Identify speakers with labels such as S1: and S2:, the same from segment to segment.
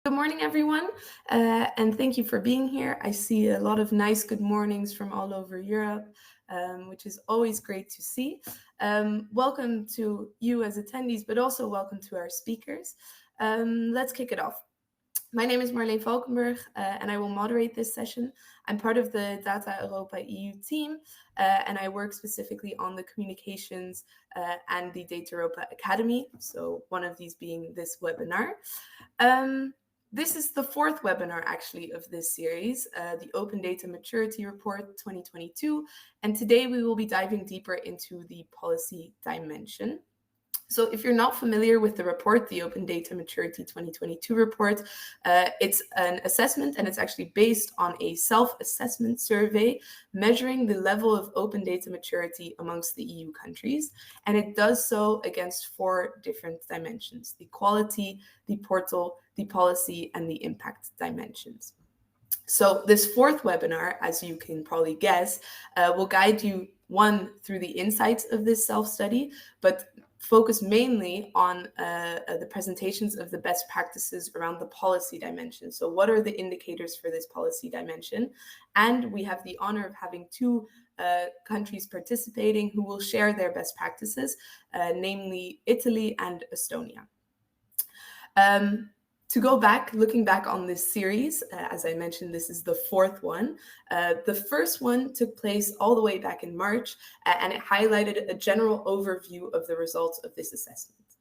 S1: Good morning, everyone, and thank you for being here. I see a lot of nice good mornings from all over Europe, which is always great to see. Welcome to you as attendees, but also welcome to our speakers. Let's kick it off. My name is Marleen Valkenburg, and I will moderate this session. I'm part of the data.europa EU team, and I work specifically on the communications and the data.europa Academy, so one of these being this webinar. This is the fourth webinar, actually, of this series, the Open Data Maturity Report 2022, and today we will be diving deeper into the policy dimension. So if you're not familiar with the report, the Open Data Maturity 2022 report, it's an assessment and it's actually based on a self-assessment survey measuring the level of open data maturity amongst the EU countries. And it does so against four different dimensions: the quality, the portal, the policy, and the impact dimensions. So this fourth webinar, as you can probably guess, will guide you, one, through the insights of this self-study, but focus mainly on the presentations of the best practices around the policy dimension. So what are the indicators for this policy dimension? And we have the honor of having two countries participating who will share their best practices, namely Italy and Estonia. To go back, looking back on this series, as I mentioned, this is the fourth one. The first one took place all the way back in March, and it highlighted a general overview of the results of this assessment.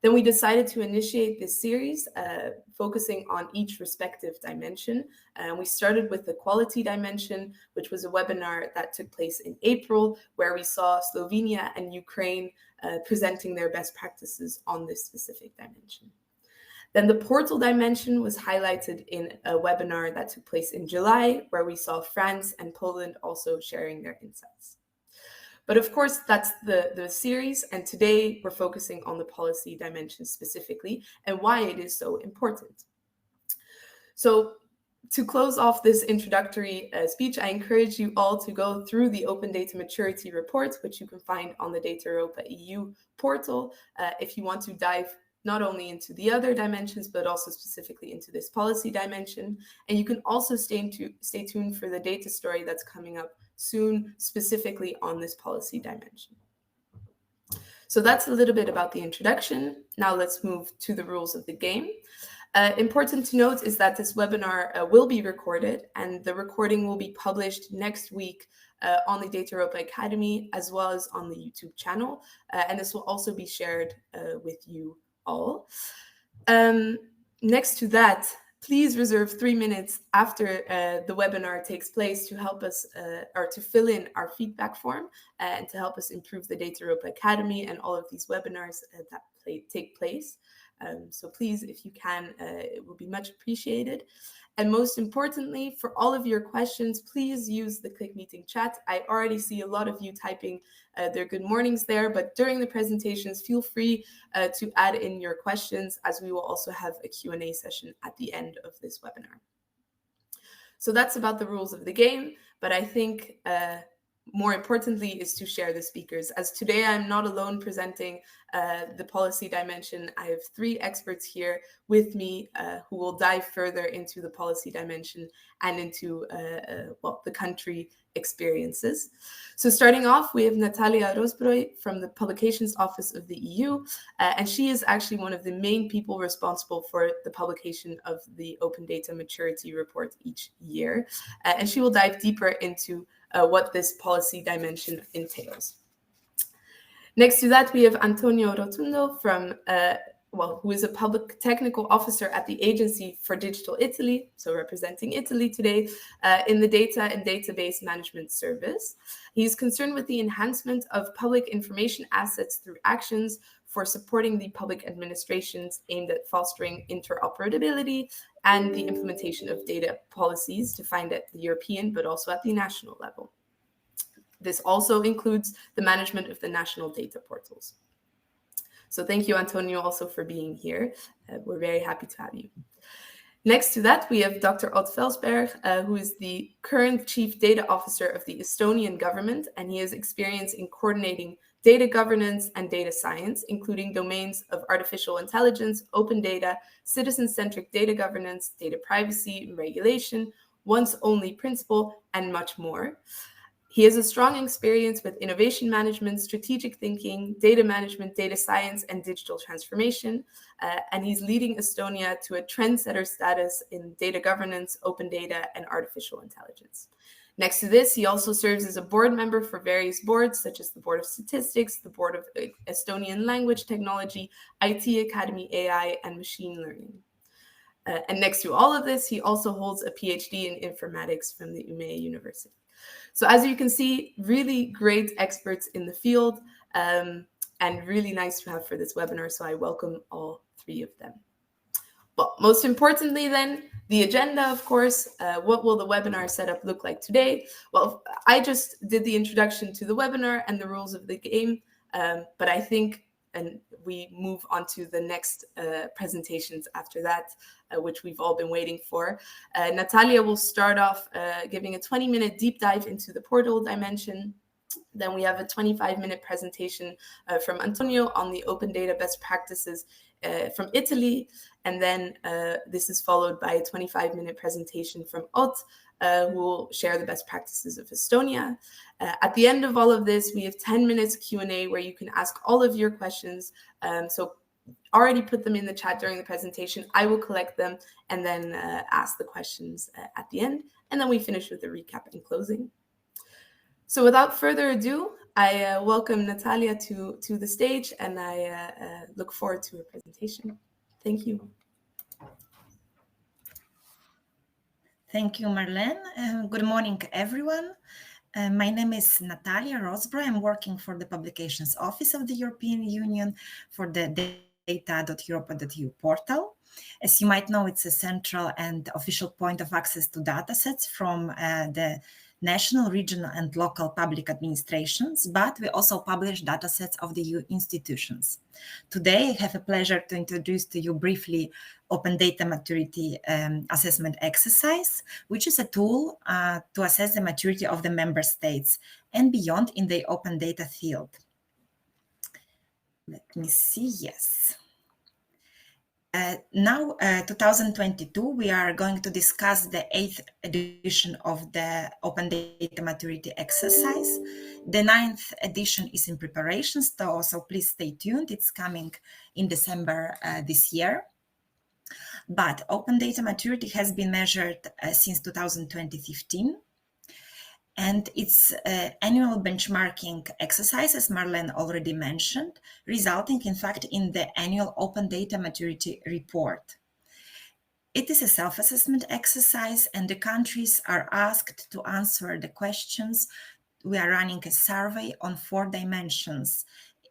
S1: Then we decided to initiate this series, focusing on each respective dimension. We started with the quality dimension, which was a webinar that took place in April, where we saw Slovenia and Ukraine presenting their best practices on this specific dimension. Then the portal dimension was highlighted in a webinar that took place in July, where we saw France and Poland also sharing their insights. But of course, that's the series, and today we're focusing on the policy dimension specifically and why it is so important. So to close off this introductory speech, I encourage you all to go through the Open Data Maturity Report, which you can find on the Data.europa EU portal, if you want to dive not only into the other dimensions, but also specifically into this policy dimension. And you can also stay tuned for the data story that's coming up soon, specifically on this policy dimension. So that's a little bit about the introduction. Now let's move to the rules of the game. Important to note is that this webinar will be recorded, and the recording will be published next week on the Data.europa Academy, as well as on the YouTube channel. And this will also be shared with you all. Next to that, please reserve 3 minutes after the webinar takes place to help us or to fill in our feedback form and to help us improve the Data.europa Academy and all of these webinars that take place. So please, if you can, it will be much appreciated. And most importantly, for all of your questions, please use the Click Meeting chat. I already see a lot of you typing their good mornings there, but during the presentations, feel free to add in your questions, as we will also have a Q&A session at the end of this webinar. So that's about the rules of the game, but I think more importantly is to share the speakers. As today I'm not alone presenting the policy dimension, I have three experts here with me who will dive further into the policy dimension and into the country experiences. So starting off, we have Natalia Rozbroj from the Publications Office of the EU, and she is actually one of the main people responsible for the publication of the Open Data Maturity Report each year, and she will dive deeper into what this policy dimension entails. Next to that, we have Antonio Rotundo from, who is a public technical officer at the Agency for Digital Italy, so representing Italy today, in the Data and Database Management Service. He's concerned with the enhancement of public information assets through actions for supporting the public administrations aimed at fostering interoperability and the implementation of data policies defined at the European, but also at the national level. This also includes the management of the national data portals. So thank you, Antonio, also for being here. We're very happy to have you. Next to that, we have Dr. Ott Velsberg, who is the current Chief Data Officer of the Estonian government, and he has experience in coordinating data governance, and data science, including domains of artificial intelligence, open data, citizen-centric data governance, data privacy and regulation, once-only principle, and much more. He has a strong experience with innovation management, strategic thinking, data management, data science, and digital transformation. And he's leading Estonia to a trendsetter status in data governance, open data, and artificial intelligence. Next to this, he also serves as a board member for various boards, such as the Board of Statistics, the Board of Estonian Language Technology, IT Academy AI, and Machine Learning. And next to all of this, he also holds a PhD in informatics from the Umeå University. So as you can see, really great experts in the field, and really nice to have for this webinar. So I welcome all three of them. Well, most importantly then, the agenda, of course. What will the webinar setup look like today? Well, I just did the introduction to the webinar and the rules of the game, but I think, and we move on to the next presentations after that, which we've all been waiting for. Natalia will start off giving a 20-minute deep dive into the portal dimension. Then we have a 25-minute presentation from Antonio on the open data best practices from Italy. And then this is followed by a 25-minute presentation from Ot, who will share the best practices of Estonia. At the end of all of this, we have 10 minutes Q&A where you can ask all of your questions. So already put them in the chat during the presentation. I will collect them and then ask the questions at the end. And then we finish with a recap and closing. So without further ado, I welcome Natalia to the stage, and I look forward to her presentation. Thank you.
S2: Thank you, Marlene. Good morning, everyone. My name is Natalia Rosbro. I'm working for the Publications Office of the European Union for the data.europa.eu portal. As you might know, it's a central and official point of access to datasets from the national, regional, and local public administrations, but we also publish datasets of the EU institutions. Today, I have a pleasure to introduce to you briefly Open Data Maturity Assessment Exercise, which is a tool to assess the maturity of the member states and beyond in the open data field. Let me see, yes. Now, 2022, we are going to discuss the 8th edition of the Open Data Maturity Exercise. The 9th edition is in preparation, so please stay tuned. It's coming in December this year. But open data maturity has been measured since 2015. And it's an annual benchmarking exercise, as Marlene already mentioned, resulting, in fact, in the annual Open Data Maturity Report. It is a self-assessment exercise, and the countries are asked to answer the questions. We are running a survey on 4 dimensions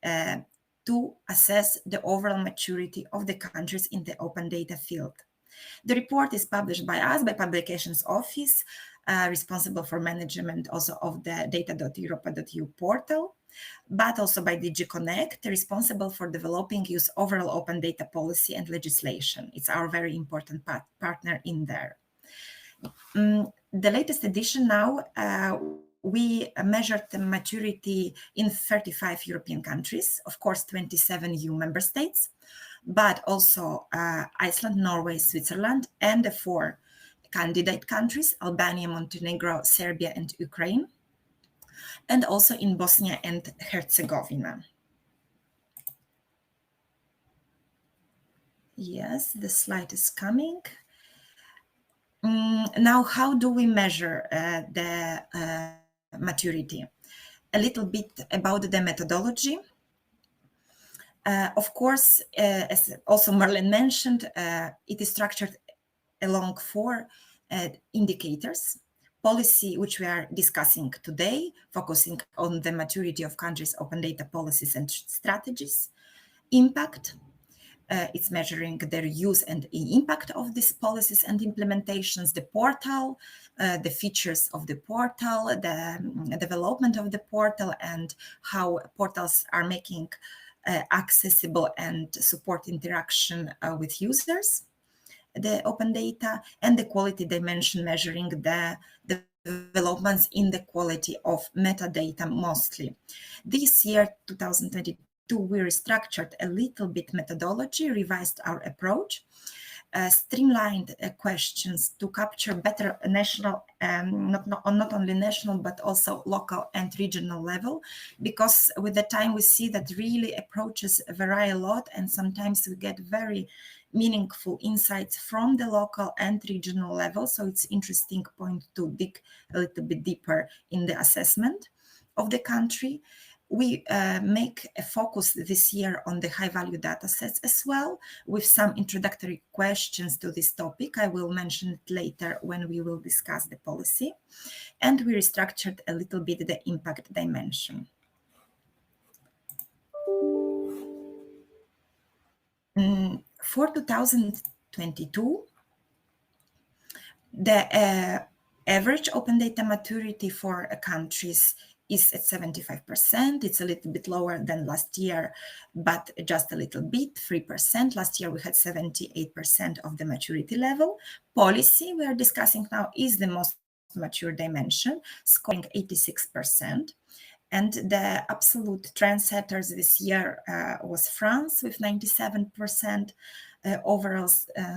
S2: to assess the overall maturity of the countries in the open data field. The report is published by us, by Publications Office, responsible for management also of the data.europa.eu portal, but also by DG Connect, responsible for developing EU's overall open data policy and legislation. It's our very important partner in there. The latest edition now, we measured the maturity in 35 European countries, of course, 27 EU member states, but also Iceland, Norway, Switzerland, and the 4 candidate countries, Albania, Montenegro, Serbia, and Ukraine, and also in Bosnia and Herzegovina. Yes, the slide is coming. Now, how do we measure the maturity? A little bit about the methodology. Of course, as also Marlene mentioned, it is structured along 4 indicators. Policy, which we are discussing today, focusing on the maturity of countries' open data policies and strategies. Impact, it's measuring their use and impact of these policies and implementations. The portal, the features of the portal, the development of the portal, and how portals are making accessible and support interaction with users, the open data, and the quality dimension, measuring the developments in the quality of metadata mostly. This year, 2022, we restructured a little bit methodology, revised our approach, streamlined questions to capture better national, not only national, but also local and regional level, because with the time we see that really approaches vary a lot, and sometimes we get very meaningful insights from the local and regional level. So it's interesting point to dig a little bit deeper in the assessment of the country. We make a focus this year on the high-value data sets as well, with some introductory questions to this topic. I will mention it later when we will discuss the policy. And we restructured a little bit the impact dimension. For 2022, the average open data maturity for countries is at 75%. It's a little bit lower than last year, but just a little bit, 3%. Last year we had 78% of the maturity level. Policy we are discussing now is the most mature dimension, scoring 86%. And the absolute trendsetters this year was France with 97% overall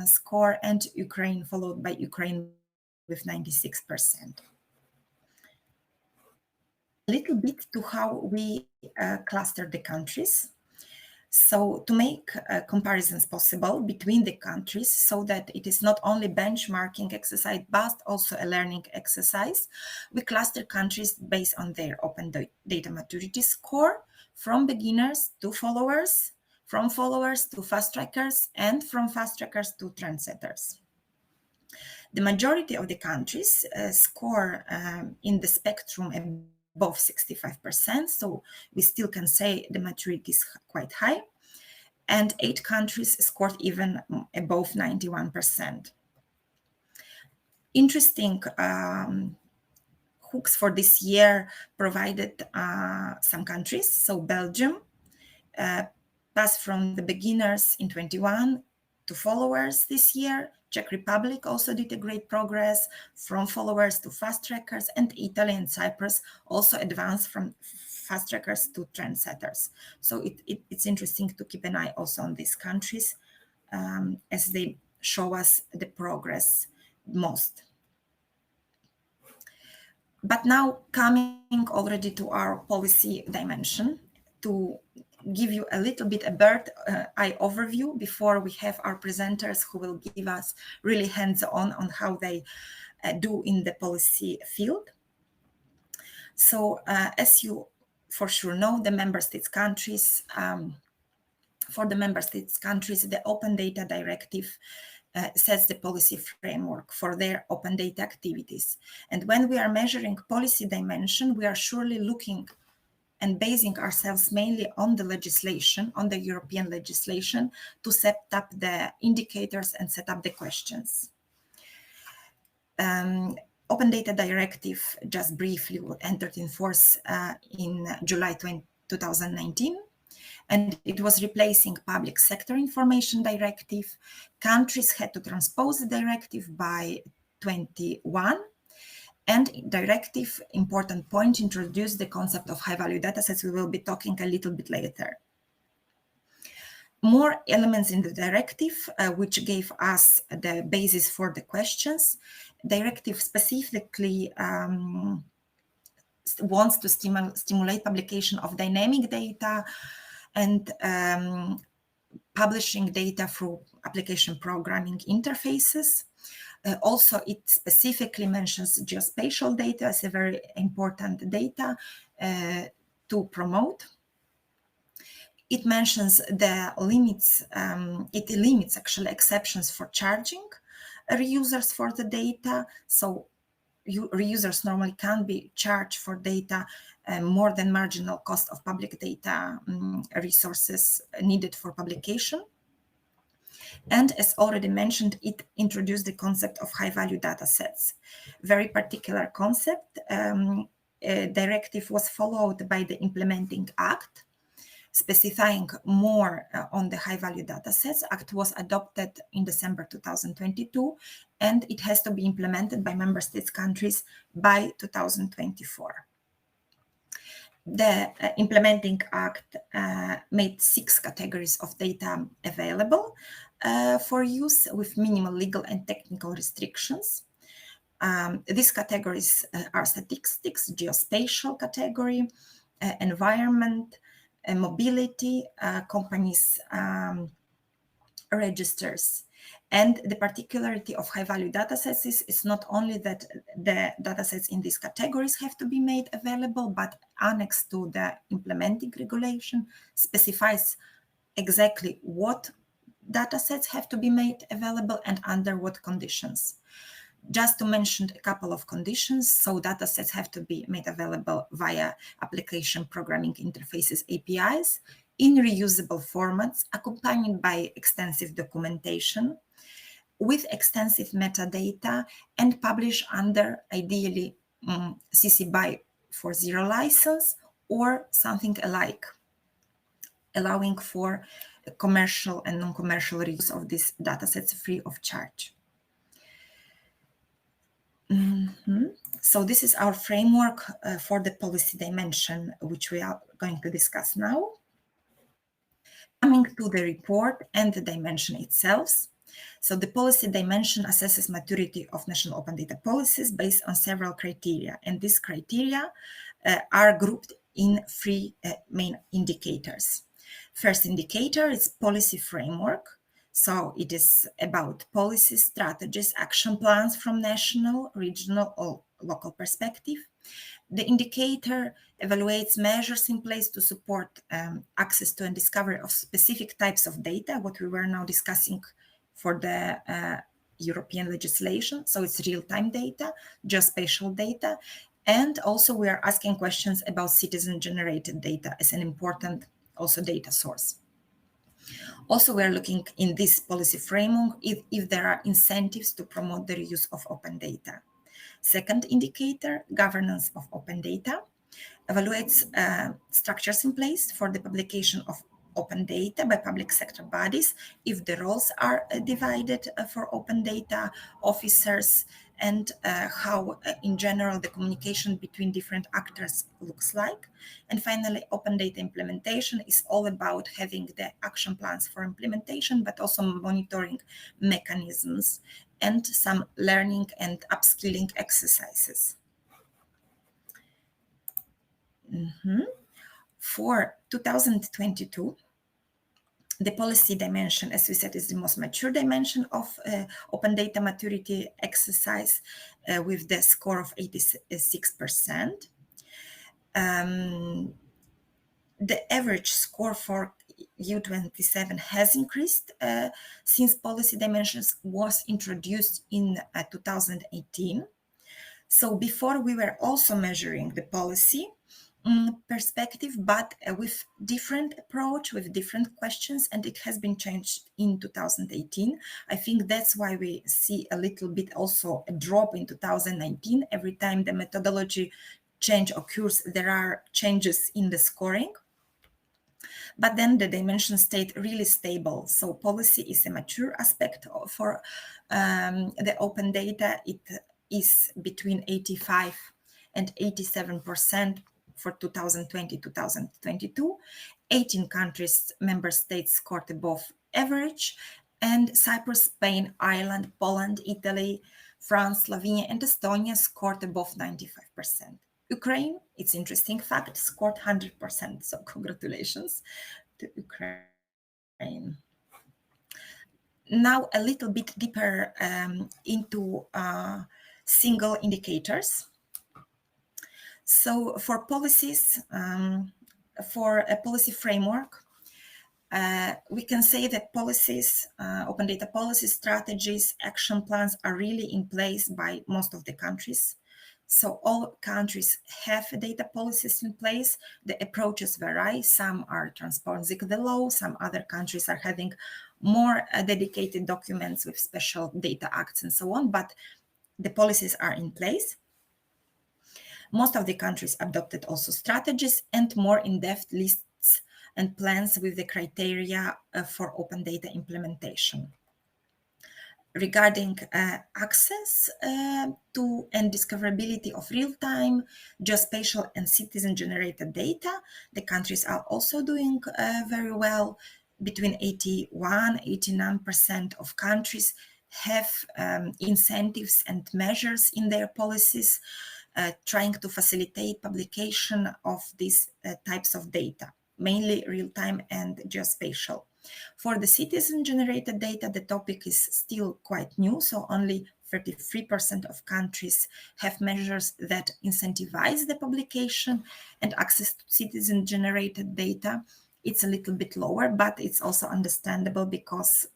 S2: score, and Ukraine, followed by Ukraine with 96%. A little bit to how we cluster the countries. So to make comparisons possible between the countries, so that it is not only benchmarking exercise, but also a learning exercise, we cluster countries based on their open data maturity score, from beginners to followers, from followers to fast trackers, and from fast trackers to trendsetters. The majority of the countries score in the spectrum above 65%, so we still can say the maturity is quite high. And 8 countries scored even above 91%. Interesting hooks for this year provided some countries. So Belgium passed from the beginners in 21 to followers this year. Czech Republic also did a great progress, from followers to fast trackers, and Italy and Cyprus also advanced from fast trackers to trendsetters. So it's interesting to keep an eye also on these countries as they show us the progress most. But now coming already to our policy dimension, to give you a little bit a bird eye overview before we have our presenters who will give us really hands-on on how they do in the policy field. So as you for sure know, the member states countries, for the member states countries, the Open Data Directive sets the policy framework for their open data activities. And when we are measuring policy dimension, we are surely looking and basing ourselves mainly on the legislation, on the European legislation, to set up the indicators and set up the questions. Open Data Directive, just briefly, entered in force in July 2019, and it was replacing Public Sector Information Directive. Countries had to transpose the directive by 21. And directive, important point, introduced the concept of high-value datasets. We will be talking a little bit later. More elements in the directive, which gave us the basis for the questions. Directive specifically wants to stimulate publication of dynamic data and publishing data through application programming interfaces. Also, it specifically mentions geospatial data as a very important data to promote. It mentions the limits, it limits actually exceptions for charging reusers for the data. So reusers normally can be charged for data more than marginal cost of public data resources needed for publication. And as already mentioned, it introduced the concept of high-value data sets. Very particular concept. Directive was followed by the implementing act, specifying more on the high-value datasets. Act was adopted in December 2022, and it has to be implemented by member states countries by 2024. The implementing act made 6 categories of data available for use with minimal legal and technical restrictions. These categories are statistics, geospatial category, environment, mobility, companies registers. And the particularity of high-value datasets is not only that the datasets in these categories have to be made available, but annexed to the implementing regulation specifies exactly what datasets have to be made available and under what conditions. Just to mention a couple of conditions, so datasets have to be made available via application programming interfaces APIs in reusable formats, accompanied by extensive documentation, with extensive metadata, and published under, ideally, CC BY 4.0 license or something alike, allowing for commercial and non-commercial reuse of these datasets free of charge. So this is our framework for the policy dimension, which we are going to discuss now. Coming to the report and the dimension itself. So the policy dimension assesses maturity of national open data policies based on several criteria, and these criteria are grouped in 3 main indicators. First indicator is policy framework. So it is about policies, strategies, action plans from national, regional, or local perspective. The indicator evaluates measures in place to support access to and discovery of specific types of data, what we were now discussing for the European legislation. So it's real-time data, geospatial data, and also we are asking questions about citizen-generated data as an important also data source. Also, we are looking in this policy framework if there are incentives to promote the reuse of open data. Second indicator, governance of open data, evaluates structures in place for the publication of open data by public sector bodies, if the roles are divided for open data officers, and how in general the communication between different actors looks like. And finally, open data implementation is all about having the action plans for implementation, but also monitoring mechanisms and some learning and upskilling exercises. For 2022, the policy dimension, as we said, is the most mature dimension of open data maturity exercise with the score of 86%. The average score for U27 has increased since policy dimensions was introduced in 2018. So before we were also measuring the policy perspective, but with different approach, with different questions, and it has been changed in 2018. I think that's why we see a little bit also a drop in 2019. Every time the methodology change occurs, there are changes in the scoring. But then the dimension stayed really stable. So policy is a mature aspect for the open data. It is between 85 and 87% for 2020-2022. 18 countries, member states scored above average, and Cyprus, Spain, Ireland, Poland, Italy, France, Slovenia, and Estonia scored above 95%. Ukraine, it's interesting fact, scored 100%. So congratulations to Ukraine. Now a little bit deeper into single indicators. So for policies, for a policy framework, we can say that policies, open data policies, strategies, action plans are really in place by most of the countries. So all countries have data policies in place. The approaches vary. Some are transposing the law. Some other countries are having more dedicated documents with special data acts and so on, but the policies are in place. Most of the countries adopted also strategies and more in-depth lists and plans with the criteria for open data implementation. Regarding access to and discoverability of real-time, geospatial and citizen-generated data, the countries are also doing very well. Between 81-89% of countries have incentives and measures in their policies trying to facilitate publication of these types of data, mainly real-time and geospatial. For the citizen-generated data, the topic is still quite new, so only 33% of countries have measures that incentivize the publication and access to citizen-generated data. It's a little bit lower, but it's also understandable because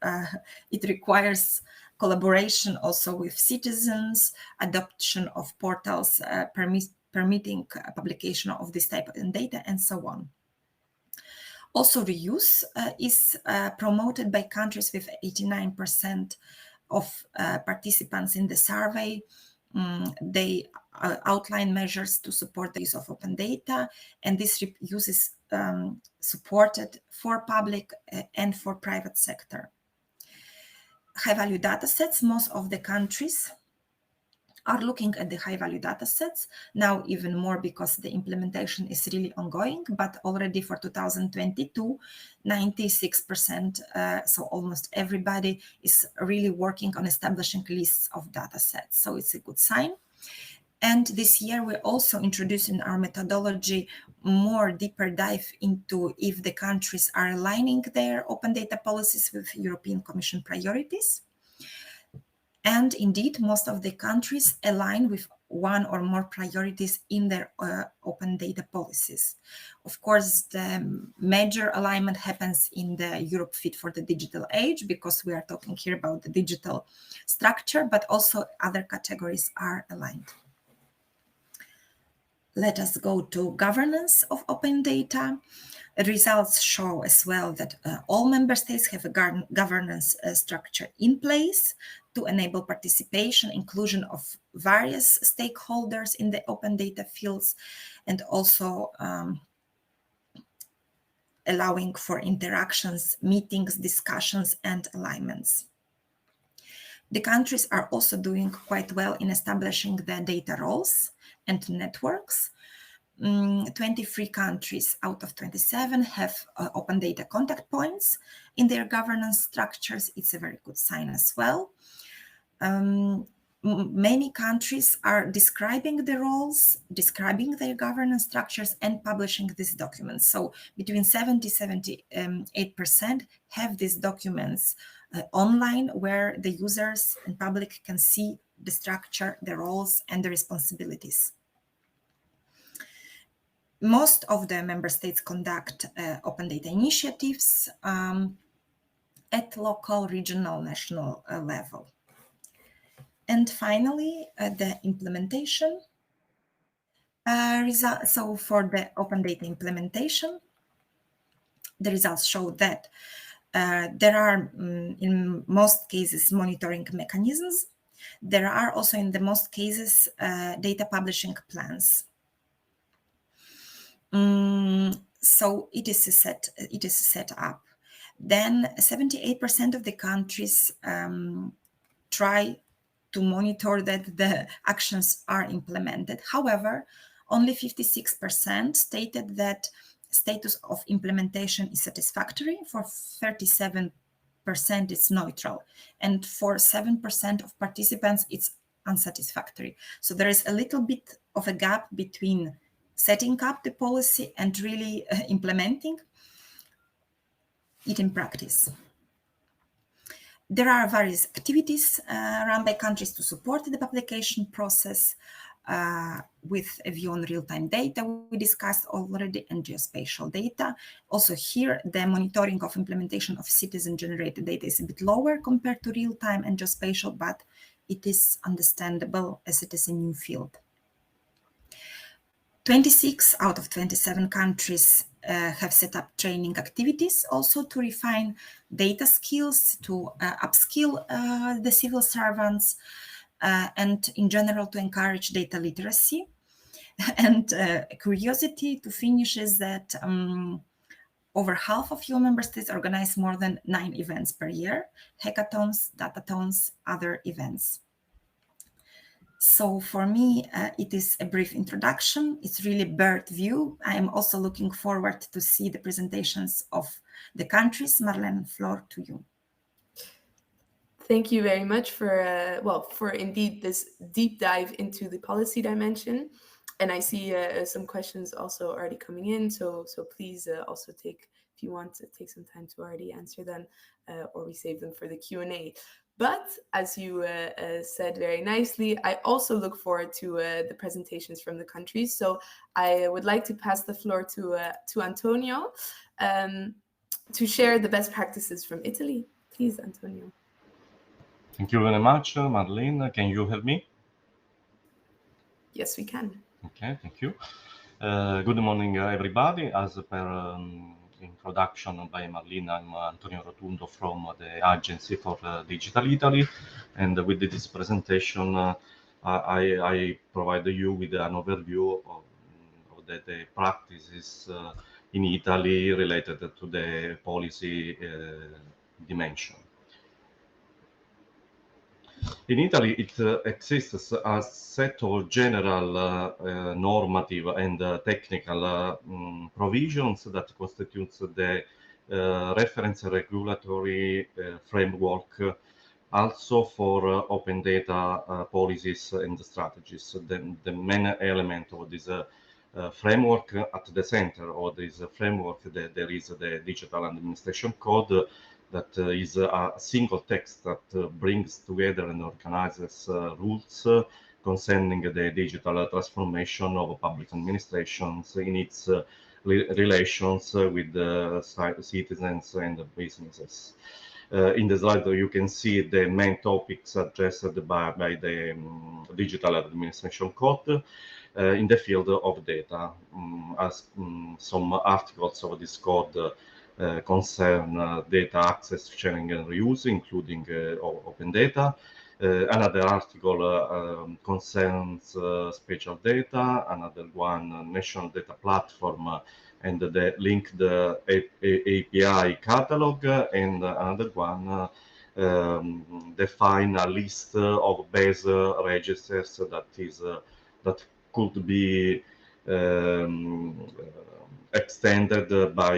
S2: it requires collaboration also with citizens, adoption of portals permitting publication of this type of data, and so on. Also, reuse is promoted by countries with 89% of participants in the survey. They outline measures to support the use of open data, and this use is supported for public and for private sector. High-value datasets, most of the countries are looking at the high-value datasets now even more because the implementation is really ongoing, but already for 2022, 96%, so almost everybody is really working on establishing lists of datasets. So it's a good sign. And this year, we also introduced in our methodology more deeper dive into if the countries are aligning their open data policies with European Commission priorities. And indeed, most of the countries align with one or more priorities in their open data policies. Of course, the major alignment happens in the Europe Fit for the Digital Age, because we are talking here about the digital structure, but also other categories are aligned. Let us go to governance of open data. Results show as well that all member states have a governance structure in place to enable participation, inclusion of various stakeholders in the open data fields, and also allowing for interactions, meetings, discussions, and alignments. The countries are also doing quite well in establishing the data roles and networks. 23 countries out of 27 have open data contact points in their governance structures. It's a very good sign as well. Many countries are describing the roles, describing their governance structures, and publishing these documents. So between 70-78% have these documents online, where the users and public can see the structure, the roles, and the responsibilities. Most of the member states conduct open data initiatives at local, regional, national level. And finally, the implementation. So for the open data implementation, the results show that there are, in most cases, monitoring mechanisms. There are also, in the most cases, data publishing plans. So it is set up. Then 78% of the countries try to monitor that the actions are implemented. However, only 56% stated that status of implementation is satisfactory. For 37%, it's neutral. And for 7% of participants, it's unsatisfactory. So there is a little bit of a gap between setting up the policy and really implementing it in practice. There are various activities run by countries to support the publication process with a view on real-time data we discussed already, and geospatial data. Also here, the monitoring of implementation of citizen-generated data is a bit lower compared to real-time and geospatial, but it is understandable as it is a new field. 26 out of 27 countries have set up training activities also to refine data skills, to upskill the civil servants, and in general to encourage data literacy. And curiosity to finish is that Over half of EU member states organize more than 9 events per year: hackathons, datathons, other events. So for me, it is a brief introduction. It's really bird view. I am also looking forward to see the presentations of the countries. Marlene, floor to you.
S1: Thank you very much for, for indeed this deep dive into the policy dimension. And I see some questions also already coming in. So please also take, if you want to take some time to already answer them, or we save them for the Q&A. But as you said very nicely, I also look forward to the presentations from the countries. So I would like to pass the floor to Antonio to share the best practices from Italy. Please, Antonio.
S3: Thank you very much, Marlene. Can you hear me?
S1: Yes, we can.
S3: Okay, thank you. Good morning, everybody. As per introduction by Marlene, I'm Antonio Rotundo from the Agency for Digital Italy. And with this presentation, I provide you with an overview of the practices in Italy related to the policy dimension. In Italy, it exists a set of general normative and technical provisions that constitutes the reference regulatory framework also for open data policies and strategies. The main element of this framework at the center of this framework, there is the Digital Administration Code, that is a single text that brings together and organizes rules concerning the digital transformation of public administrations in its relations with citizens and businesses. In the slide, you can see the main topics addressed by the Digital Administration Code in the field of data, as some articles of this code concern data access, sharing and reuse, including open data. Another article concerns spatial data, another one national data platform and the linked API catalog, and another one define a list of base registers that could be extended by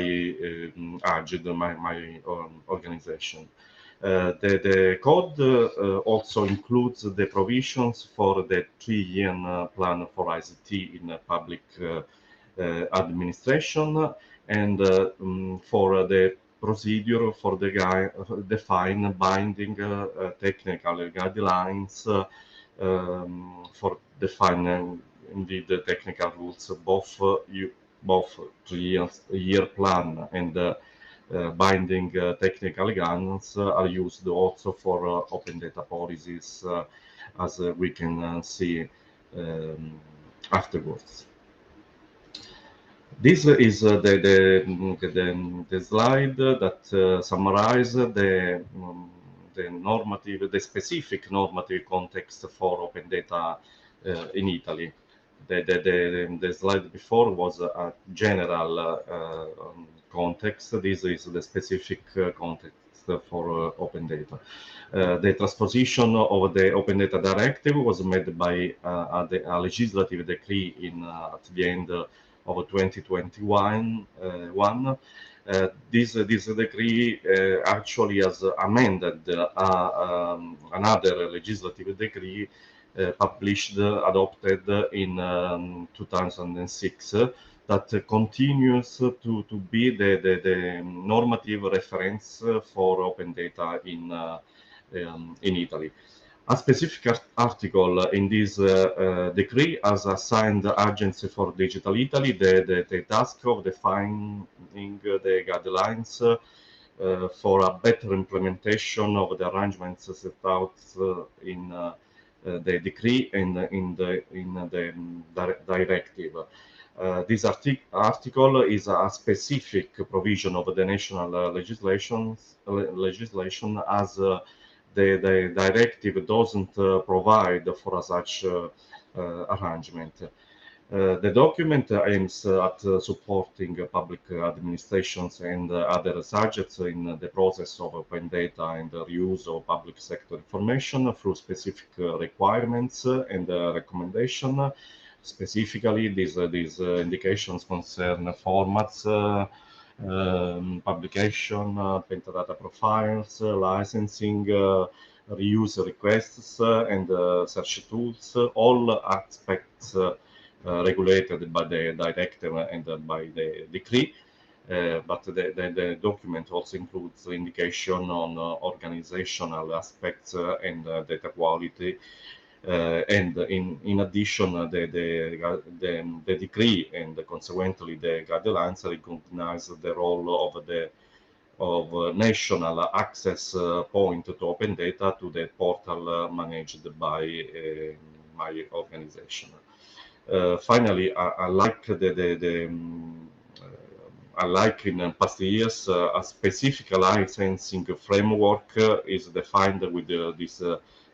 S3: AGID, my organization. The code also includes the provisions for the 3-year plan for ICT in public administration, and for the procedure for the define binding technical guidelines for defining indeed the technical rules, both 3-year plan and binding technical guidelines are used also for open data policies, as we can see afterwards. This is the slide that summarizes the specific normative context for open data in Italy. The slide before was a general context. This is the specific context for open data. The transposition of the Open Data Directive was made by a legislative decree at the end of 2021. This decree actually has amended another legislative decree published, adopted in 2006, that continues to be the normative reference for open data in Italy. A specific article in this decree has assigned the Agency for Digital Italy the task of defining the guidelines for a better implementation of the arrangements set out in the decree and in the directive. This article is a specific provision of the national legislation, as the directive doesn't provide for such arrangement. The document aims at supporting public administrations and other subjects in the process of open data and the reuse of public sector information through specific requirements and recommendation. Specifically, these indications concern formats, publication, metadata profiles, licensing, reuse requests, and search tools, all aspects regulated by the directive and by the decree. But the document also includes indication on organizational aspects and data quality. And in addition, the decree and consequently the guidelines recognize the role of national access point to open data to the portal managed by my organization. Finally, I like unlike in past years, a specific licensing framework is defined with these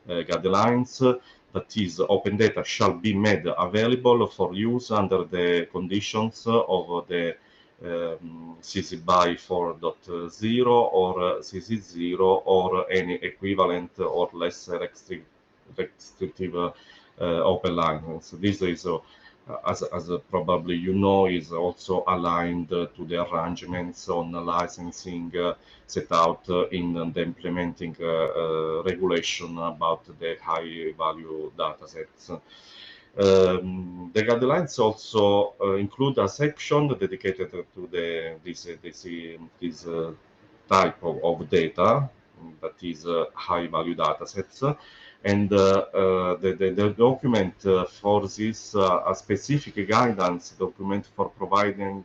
S3: guidelines. That is, open data shall be made available for use under the conditions of the CC BY 4.0 or CC 0 or any equivalent or less restrictive open license. This is as probably you know, is also aligned to the arrangements on licensing set out in the implementing regulation about the high value datasets. The guidelines also include a section dedicated to this type of data, that is high value datasets. And the document for this a specific guidance document for providing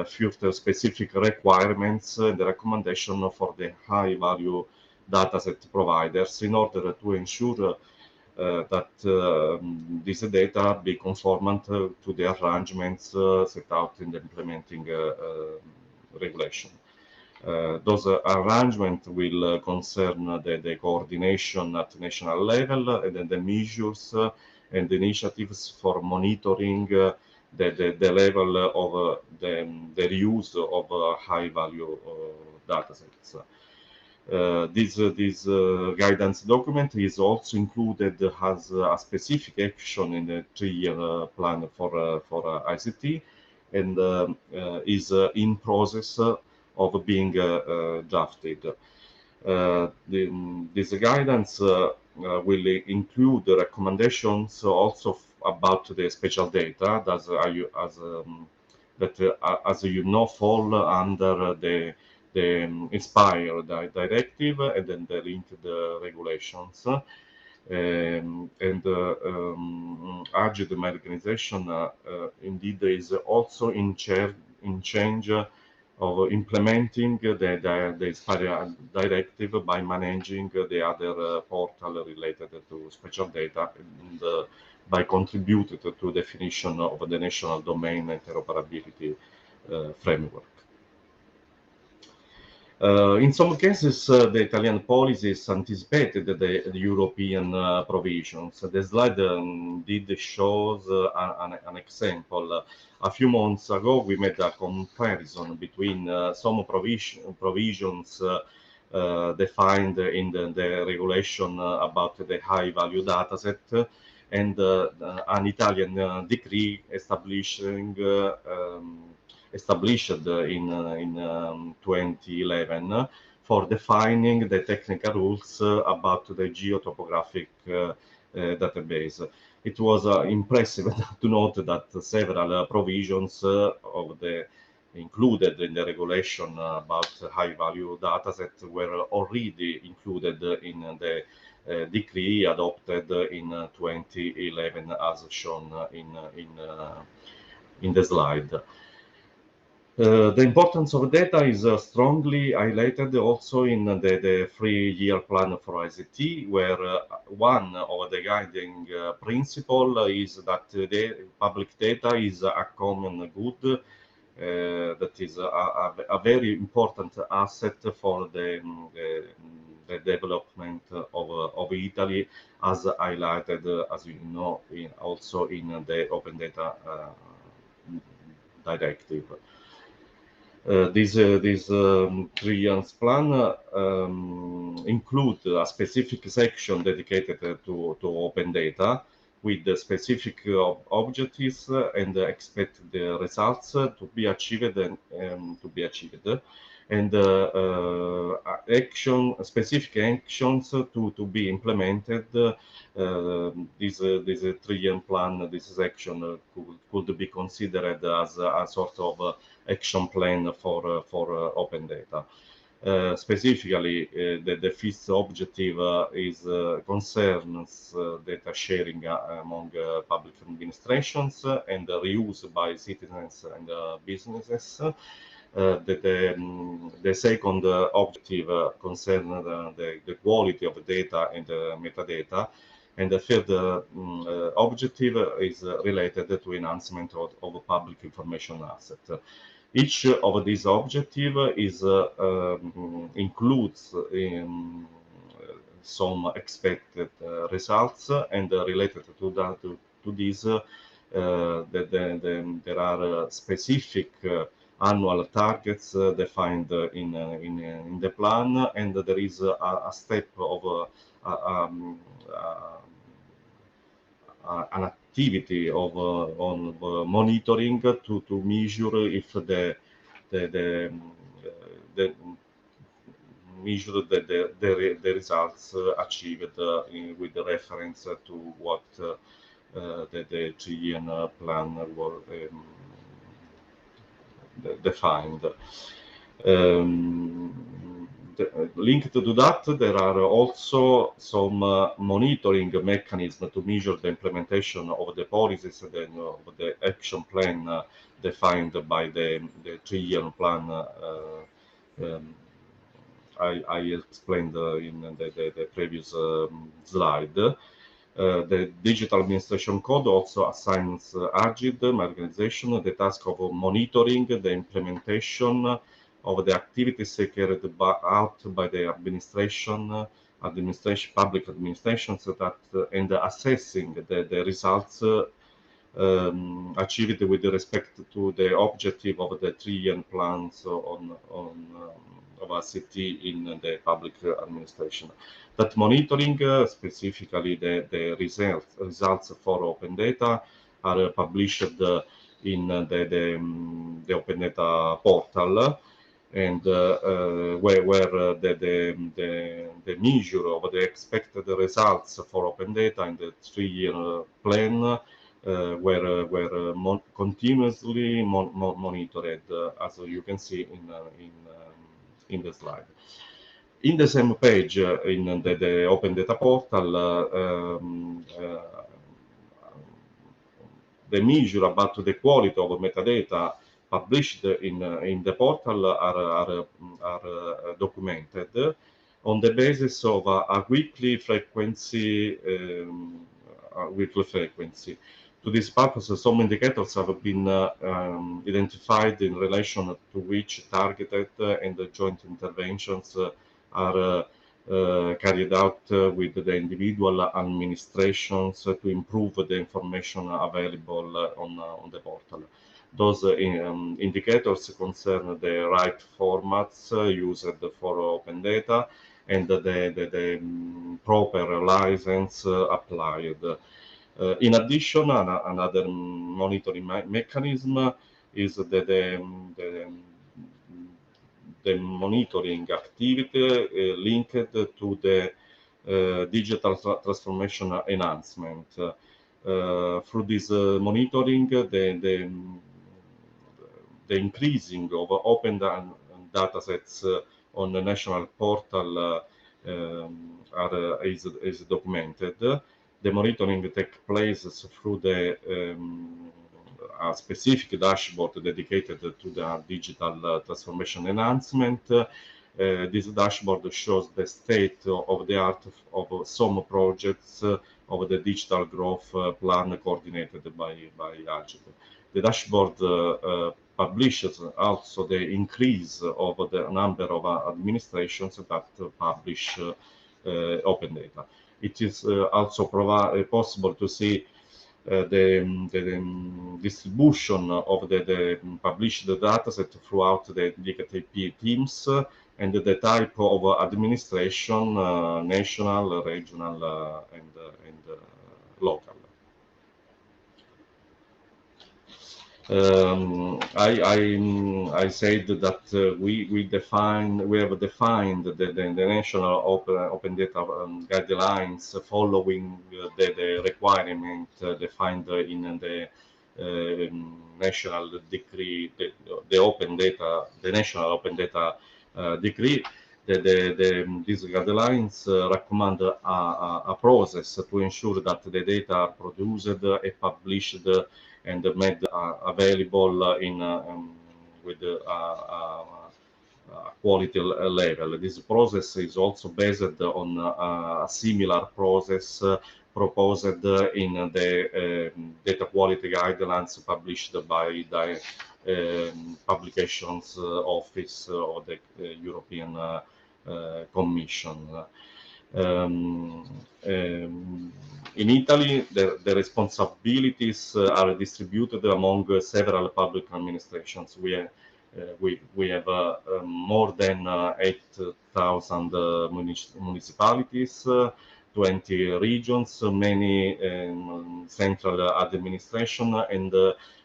S3: future specific requirements and the recommendation for the high value dataset providers in order to ensure that this data be conformant to the arrangements set out in the implementing regulation. Those arrangements will concern the coordination at national level and then the measures and initiatives for monitoring the level of the use of high value datasets. This guidance document is also included as a specific action in the 3-year plan for ICT and is in process of being drafted. This guidance will include the recommendations also about the special data that, as you know, fall under the Inspire directive and then the linked regulations. Agile organization indeed is also in change of implementing the Inspire directive by managing the other portal related to special data and by contributing to definition of the national domain interoperability framework. In some cases, the Italian policies anticipated the European provisions. The slide did shows an example. A few months ago, we made a comparison between some provisions defined in the regulation about the high-value dataset and an Italian decree establishing established in 2011 for defining the technical rules about the geotopographic database. It was impressive to note that several provisions of the included in the regulation about high-value datasets were already included in the decree adopted in 2011, as shown in the slide. The importance of data is strongly highlighted also in the 3-year plan for ICT, where one of the guiding principle is that the public data is a common good, that is a very important asset for the the development of Italy, as highlighted, as you know, also in the Open Data Directive. This 3 year plan include a specific section dedicated to open data with the specific objectives and expected results to be achieved and specific actions to be implemented. This 3 year plan, this section could be considered as a sort of action plan for open data. Specifically, the fifth objective concerns data sharing among public administrations and reuse by citizens and businesses. The second objective concerns the quality of data and metadata. And the third objective is related to enhancement of public information asset. Each of these objectives is includes some expected results, and related to that, to this, there are specific annual targets defined in the plan, and there is a step of an activity of on monitoring to measure if the measure the results achieved with the reference to what the 3 year plan was defined. Linked to that, there are also some monitoring mechanisms to measure the implementation of the policies and of the action plan defined by the 3 year plan. I explained in the previous slide. The Digital Administration Code also assigns AGID, my organization, the task of monitoring the implementation of the activities carried out by the public administrations, and assessing the results achieved with respect to the objective of the 3 year plans of ICT in the public administration. That monitoring, specifically the results for open data, are published in the open data portal, and where the measure of the expected results for open data in the 3 year plan were continuously monitored, as you can see in the slide. In the same page, in the open data portal, the measure about the quality of metadata published in the portal are documented on the basis of a weekly frequency. To this purpose, some indicators have been identified in relation to which targeted and joint interventions are carried out with the individual administrations to improve the information available on the portal. Those indicators concern the right formats used for open data and the proper license applied. In addition, another monitoring mechanism is the monitoring activity linked to the digital transformation enhancement. Through this monitoring, the increasing of open data sets on the national portal is documented. The monitoring takes place through a specific dashboard dedicated to the digital transformation enhancement. This dashboard shows the state of the art of some projects of the digital growth plan coordinated by AGID. The dashboard publishes also the increase of the number of administrations that publish open data. It is also possible to see the distribution of the published dataset throughout the DKTP teams and the type of administration, national, regional, and local. I said that we have defined the national open data guidelines following the requirement defined in the national decree, the open data, the national open data decree. These guidelines recommend a process to ensure that the data are produced and published and made available in with quality level. This process is also based on a similar process proposed in the data quality guidelines published by the Publications Office of the European Commission. In Italy, the responsibilities are distributed among several public administrations. We have more than 8,000 municipalities, 20 regions, many central administration, and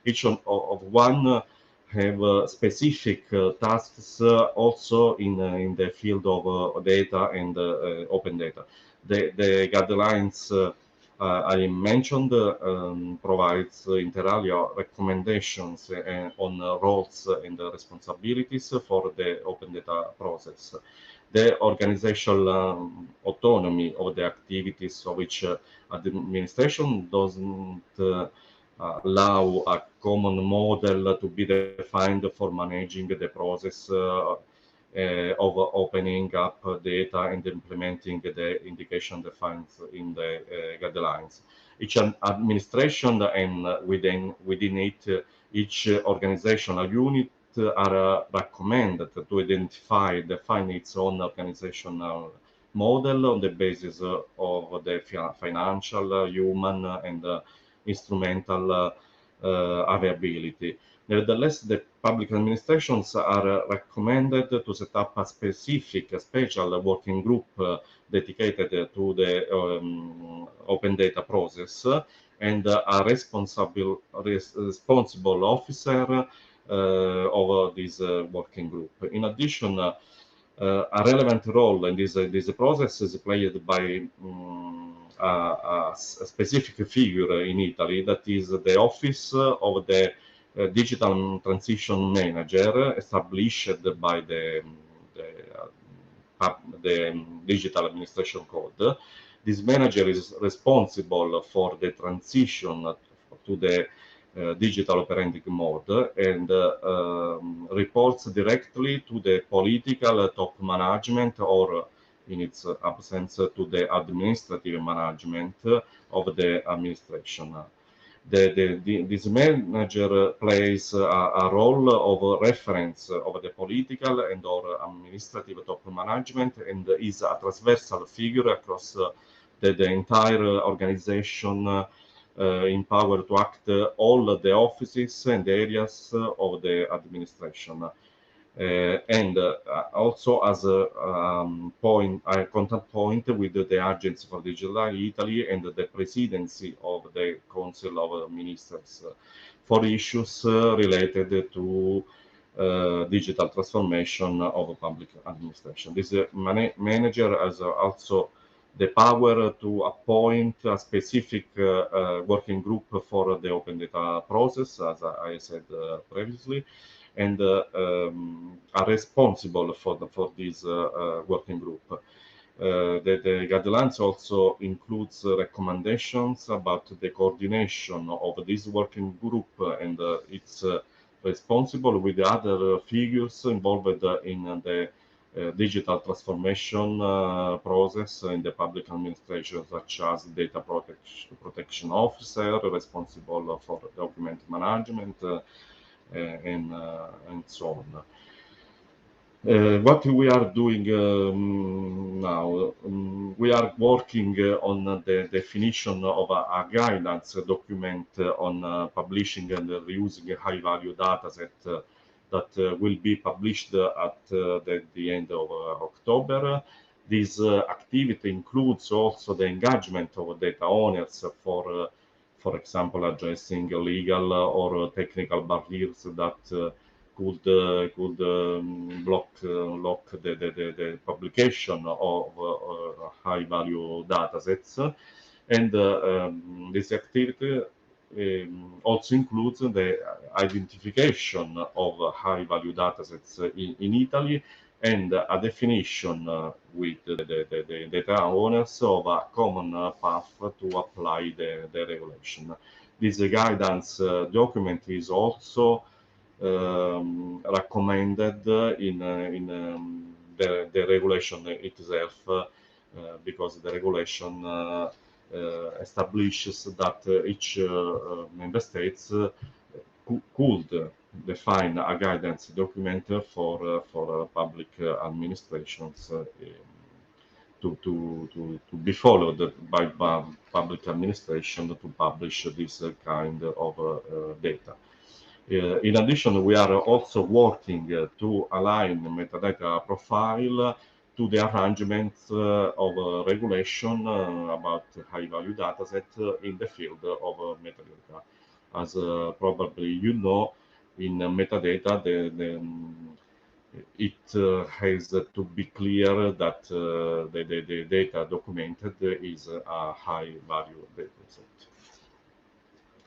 S3: each of one have specific tasks also in the field of data and open data. The guidelines I mentioned provides inter alia recommendations on roles and responsibilities for the open data process. The organizational autonomy of the activities of each administration doesn't allow a common model to be defined for managing the process of opening up data and implementing the indication defined in the guidelines. Each administration and within it, each organizational unit are recommended to define its own organizational model on the basis of the financial, human, and instrumental availability. Nevertheless, the public administrations are recommended to set up a special working group dedicated to the open data process and a responsible officer of this working group. In addition, a relevant role in this process is played by a specific figure in Italy, that is the office of the digital transition manager, established by the digital administration code. This manager is responsible for the transition to the digital operating mode and reports directly to the political top management, or in its absence to the administrative management of the administration. This manager plays a role of reference of the political and or administrative top management and is a transversal figure across the entire organization, empowered to act all the offices and areas of the administration. And also as a contact point with the Agency for Digital Italy and the presidency of the Council of Ministers for issues related to digital transformation of public administration. This manager has also the power to appoint a specific working group for the open data process, as I said previously, and are responsible for this working group. The guidelines also includes recommendations about the coordination of this working group, and it's responsible with the other figures involved in the digital transformation process in the public administration, such as data protection officer responsible for document management, and so on. What we are doing now, we are working on the definition of a guidance document on publishing and reusing a high-value dataset that will be published at the end of October. This activity includes also the engagement of data owners for example, addressing legal or technical barriers that could block the publication of high value datasets. And this activity also includes the identification of high value datasets in Italy and a definition with the data owners of a common path to apply the regulation. This guidance document is also recommended in the regulation itself, because the regulation establishes that each member states could define a guidance document for public administrations to be followed by public administration to publish this kind of data. In addition, we are also working to align metadata profile to the arrangements of regulation about high-value dataset in the field of metadata. As probably you know, in metadata, it has to be clear that the data documented is a high-value dataset.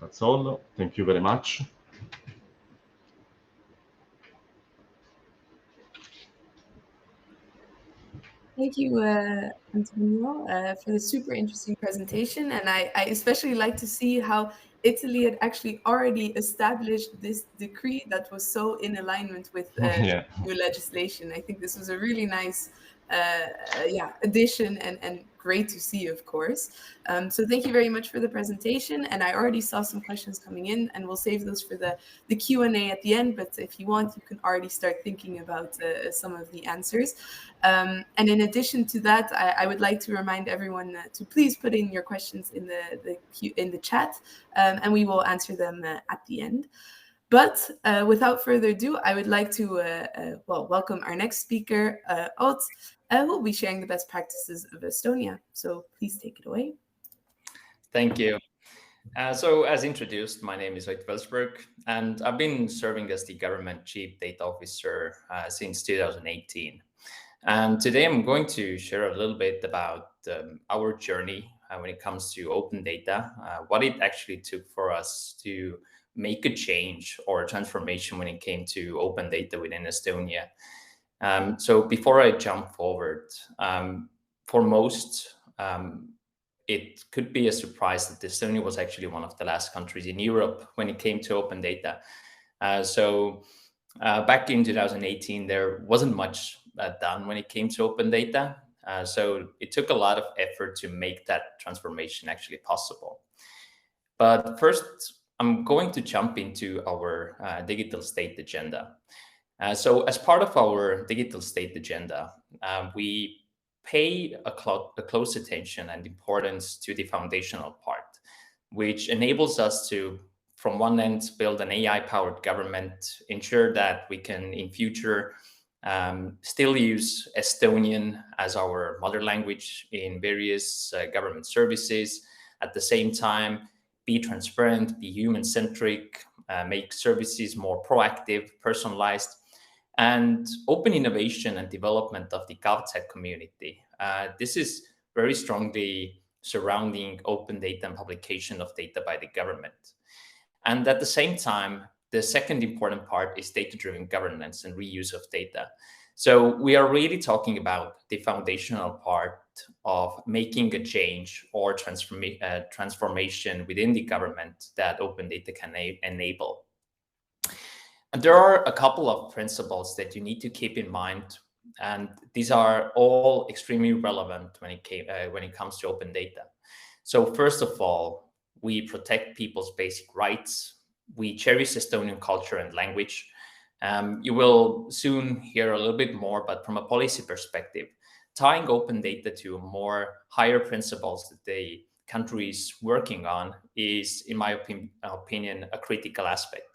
S3: That's all. Thank you very much.
S1: Thank you, Antonio, for the super interesting presentation. And I especially like to see how Italy had actually already established this decree that was so in alignment with
S3: Yeah.
S1: new legislation. I think this was a really nice addition and great to see, of course. So thank you very much for the presentation. And I already saw some questions coming in, and we'll save those for the Q&A at the end. But if you want, you can already start thinking about some of the answers. And in addition to that, I would like to remind everyone to please put in your questions in the chat, and we will answer them at the end. But without further ado, I would like to welcome our next speaker, Ott, who will be sharing the best practices of Estonia. So please take it away.
S4: Thank you. So as introduced, my name is Ott Welsberg, and I've been serving as the Government Chief Data Officer since 2018. And today I'm going to share a little bit about our journey when it comes to open data, what it actually took for us to make a change or a transformation when it came to open data within Estonia. So before I jump forward, for most, it could be a surprise that Estonia was actually one of the last countries in Europe when it came to open data. Back in 2018, there wasn't much done when it came to open data. So it took a lot of effort to make that transformation actually possible. But first, I'm going to jump into our digital state agenda. So as part of our digital state agenda, we pay a close attention and importance to the foundational part, which enables us to, from one end, build an AI-powered government, ensure that we can, in future, still use Estonian as our mother language in various government services. At the same time, be transparent, be human-centric, make services more proactive, personalized, and open innovation and development of the GovTech community. This is very strongly surrounding open data and publication of data by the government. And at the same time, the second important part is data-driven governance and reuse of data. So we are really talking about the foundational part of making a change or transformation within the government that open data can enable. And there are a couple of principles that you need to keep in mind, and these are all extremely relevant when it comes to open data. So first of all, we protect people's basic rights. We cherish Estonian culture and language. You will soon hear a little bit more, but from a policy perspective, tying open data to more higher principles that the country is working on is, in my opinion, a critical aspect.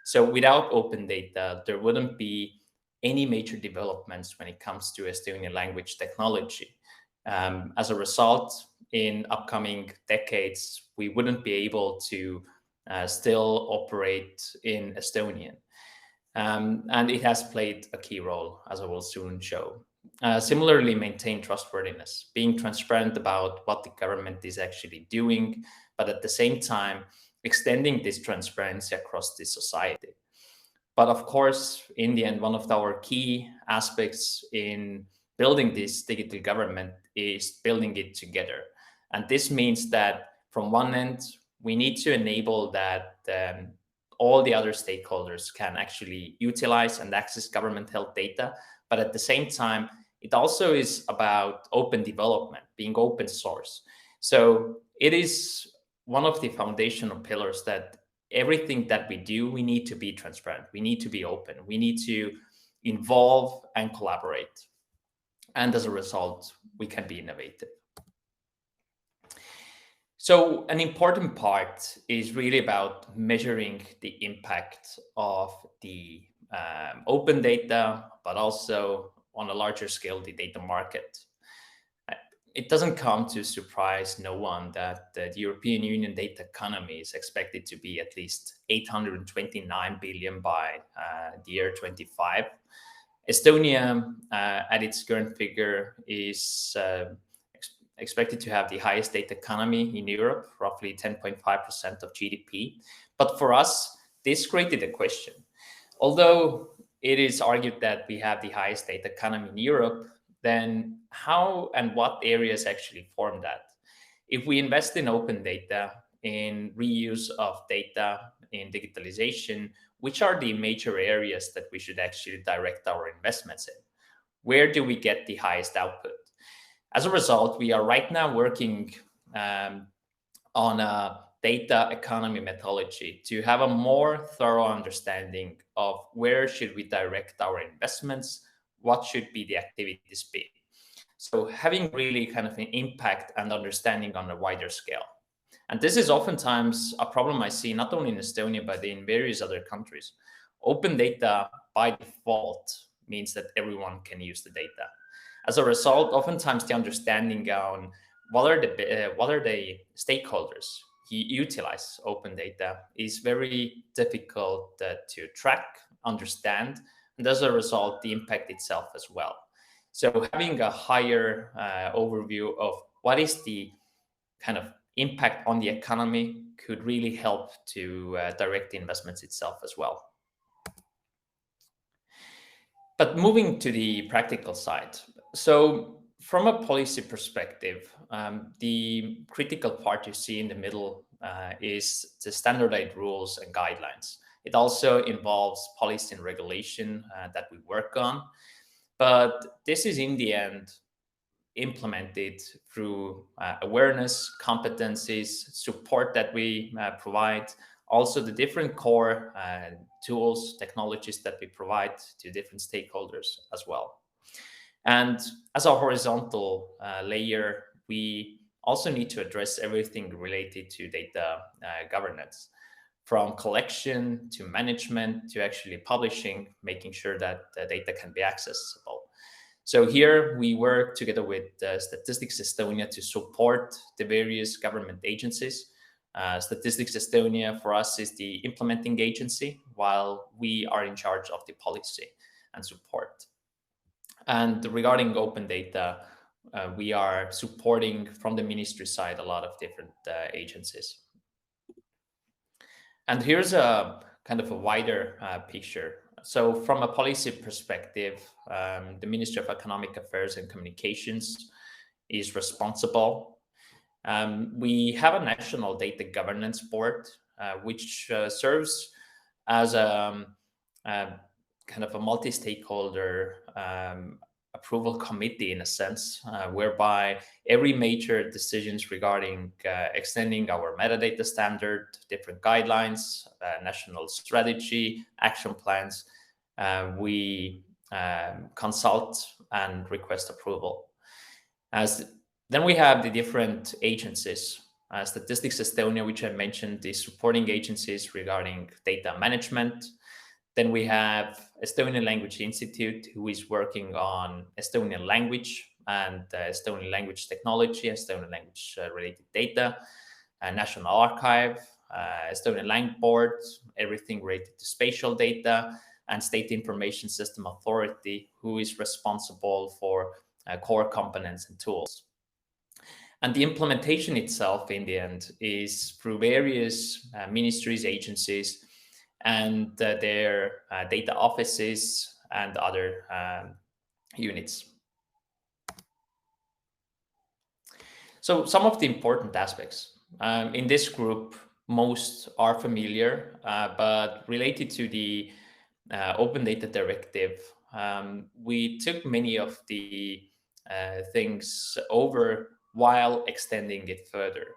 S4: So without open data, there wouldn't be any major developments when it comes to Estonian language technology. As a result, in upcoming decades, we wouldn't be able to still operate in Estonian. And it has played a key role, as I will soon show. Similarly, maintain trustworthiness, being transparent about what the government is actually doing, but at the same time, extending this transparency across the society. But of course, in the end, one of our key aspects in building this digital government is building it together. And this means that from one end, we need to enable that all the other stakeholders can actually utilize and access government health data. But at the same time, it also is about open development, being open source. So it is one of the foundational pillars that everything that we do, we need to be transparent. We need to be open. We need to involve and collaborate. And as a result, we can be innovative. So an important part is really about measuring the impact of the open data, but also on a larger scale, the data market. It doesn't come to surprise no one that the European Union data economy is expected to be at least 829 billion by the year 25. Estonia, at its current figure, is expected to have the highest data economy in Europe, roughly 10.5% of GDP. But for us, this created a question. Although it is argued that we have the highest data economy in Europe, then how and what areas actually form that? If we invest in open data, in reuse of data, in digitalization, which are the major areas that we should actually direct our investments in? Where do we get the highest output? As a result, we are right now working on a data economy methodology to have a more thorough understanding of where should we direct our investments, what should be the activities be. So having really kind of an impact and understanding on a wider scale. And this is oftentimes a problem I see not only in Estonia, but in various other countries. Open data by default means that everyone can use the data. As a result, oftentimes the understanding on what are the stakeholders utilize open data is very difficult to track, understand, and as a result, the impact itself as well. So having a higher overview of what is the kind of impact on the economy could really help to direct the investments itself as well. But moving to the practical side. So from a policy perspective, the critical part you see in the middle is the standardized rules and guidelines. It also involves policy and regulation that we work on. But this is in the end implemented through awareness, competencies, support that we provide, also the different core tools, technologies that we provide to different stakeholders as well. And as a horizontal layer, we also need to address everything related to data governance, from collection to management to actually publishing, making sure that the data can be accessible. So here we work together with Statistics Estonia to support the various government agencies. Statistics Estonia for us is the implementing agency, while we are in charge of the policy and support. And regarding open data, we are supporting from the ministry side a lot of different agencies. And here's a kind of a wider picture. So from a policy perspective, the Ministry of Economic Affairs and Communications is responsible. We have a National Data Governance Board, which serves as a kind of a multi-stakeholder approval committee in a sense, whereby every major decisions regarding extending our metadata standard, different guidelines, national strategy, action plans, we consult and request approval. Then we have the different agencies. Statistics Estonia, which I mentioned, is supporting agencies regarding data management. Then we have Estonian Language Institute, who is working on Estonian language and Estonian language technology, Estonian language related data, National Archive, Estonian Lang Board, everything related to spatial data, and State Information System Authority, who is responsible for core components and tools. And the implementation itself, in the end, is through various ministries, agencies, and their data offices and other units. So some of the important aspects. In this group, most are familiar, but related to the Open Data Directive, we took many of the things over while extending it further.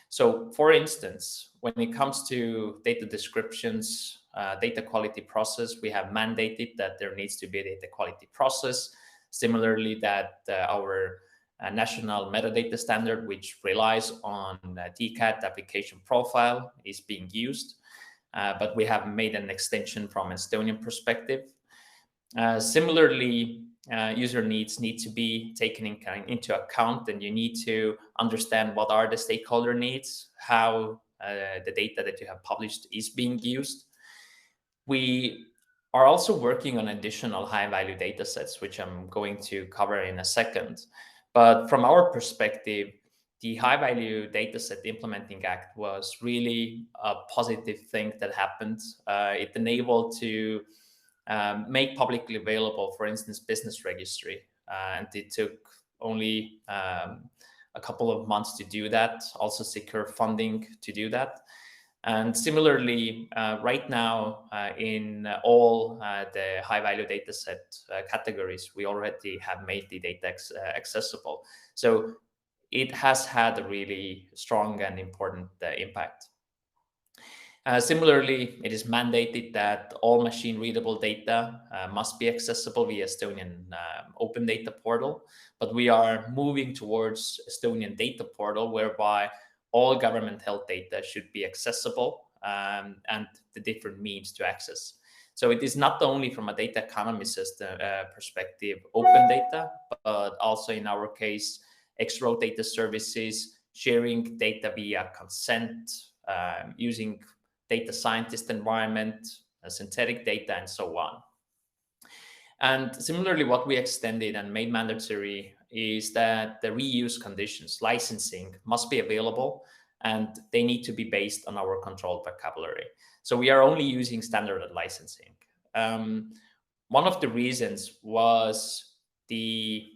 S4: So for instance, when it comes to data descriptions, data quality process, we have mandated that there needs to be a data quality process. Similarly, that our national metadata standard, which relies on TCAT application profile, is being used. But we have made an extension from Estonian perspective. Similarly, user needs need to be taken into account, and you need to understand what are the stakeholder needs, how the data that you have published is being used. We are also working on additional high-value data sets, which I'm going to cover in a second. But from our perspective, the High-Value Dataset Implementing Act was really a positive thing that happened. It enabled to make publicly available, for instance, business registry. And it took only a couple of months to do that, also secure funding to do that. And similarly, right now, in all the high-value dataset categories, we already have made the data accessible. So it has had a really strong and important impact. Similarly, it is mandated that all machine-readable data must be accessible via Estonian Open Data Portal, but we are moving towards Estonian Data Portal, whereby all government health data should be accessible and the different means to access. So it is not only from a data economy system perspective, open data, but also in our case, X-road data services, sharing data via consent, using data scientist environment, synthetic data, and so on. And similarly, what we extended and made mandatory is that the reuse conditions, licensing, must be available, and they need to be based on our controlled vocabulary. So we are only using standard licensing. One of the reasons was the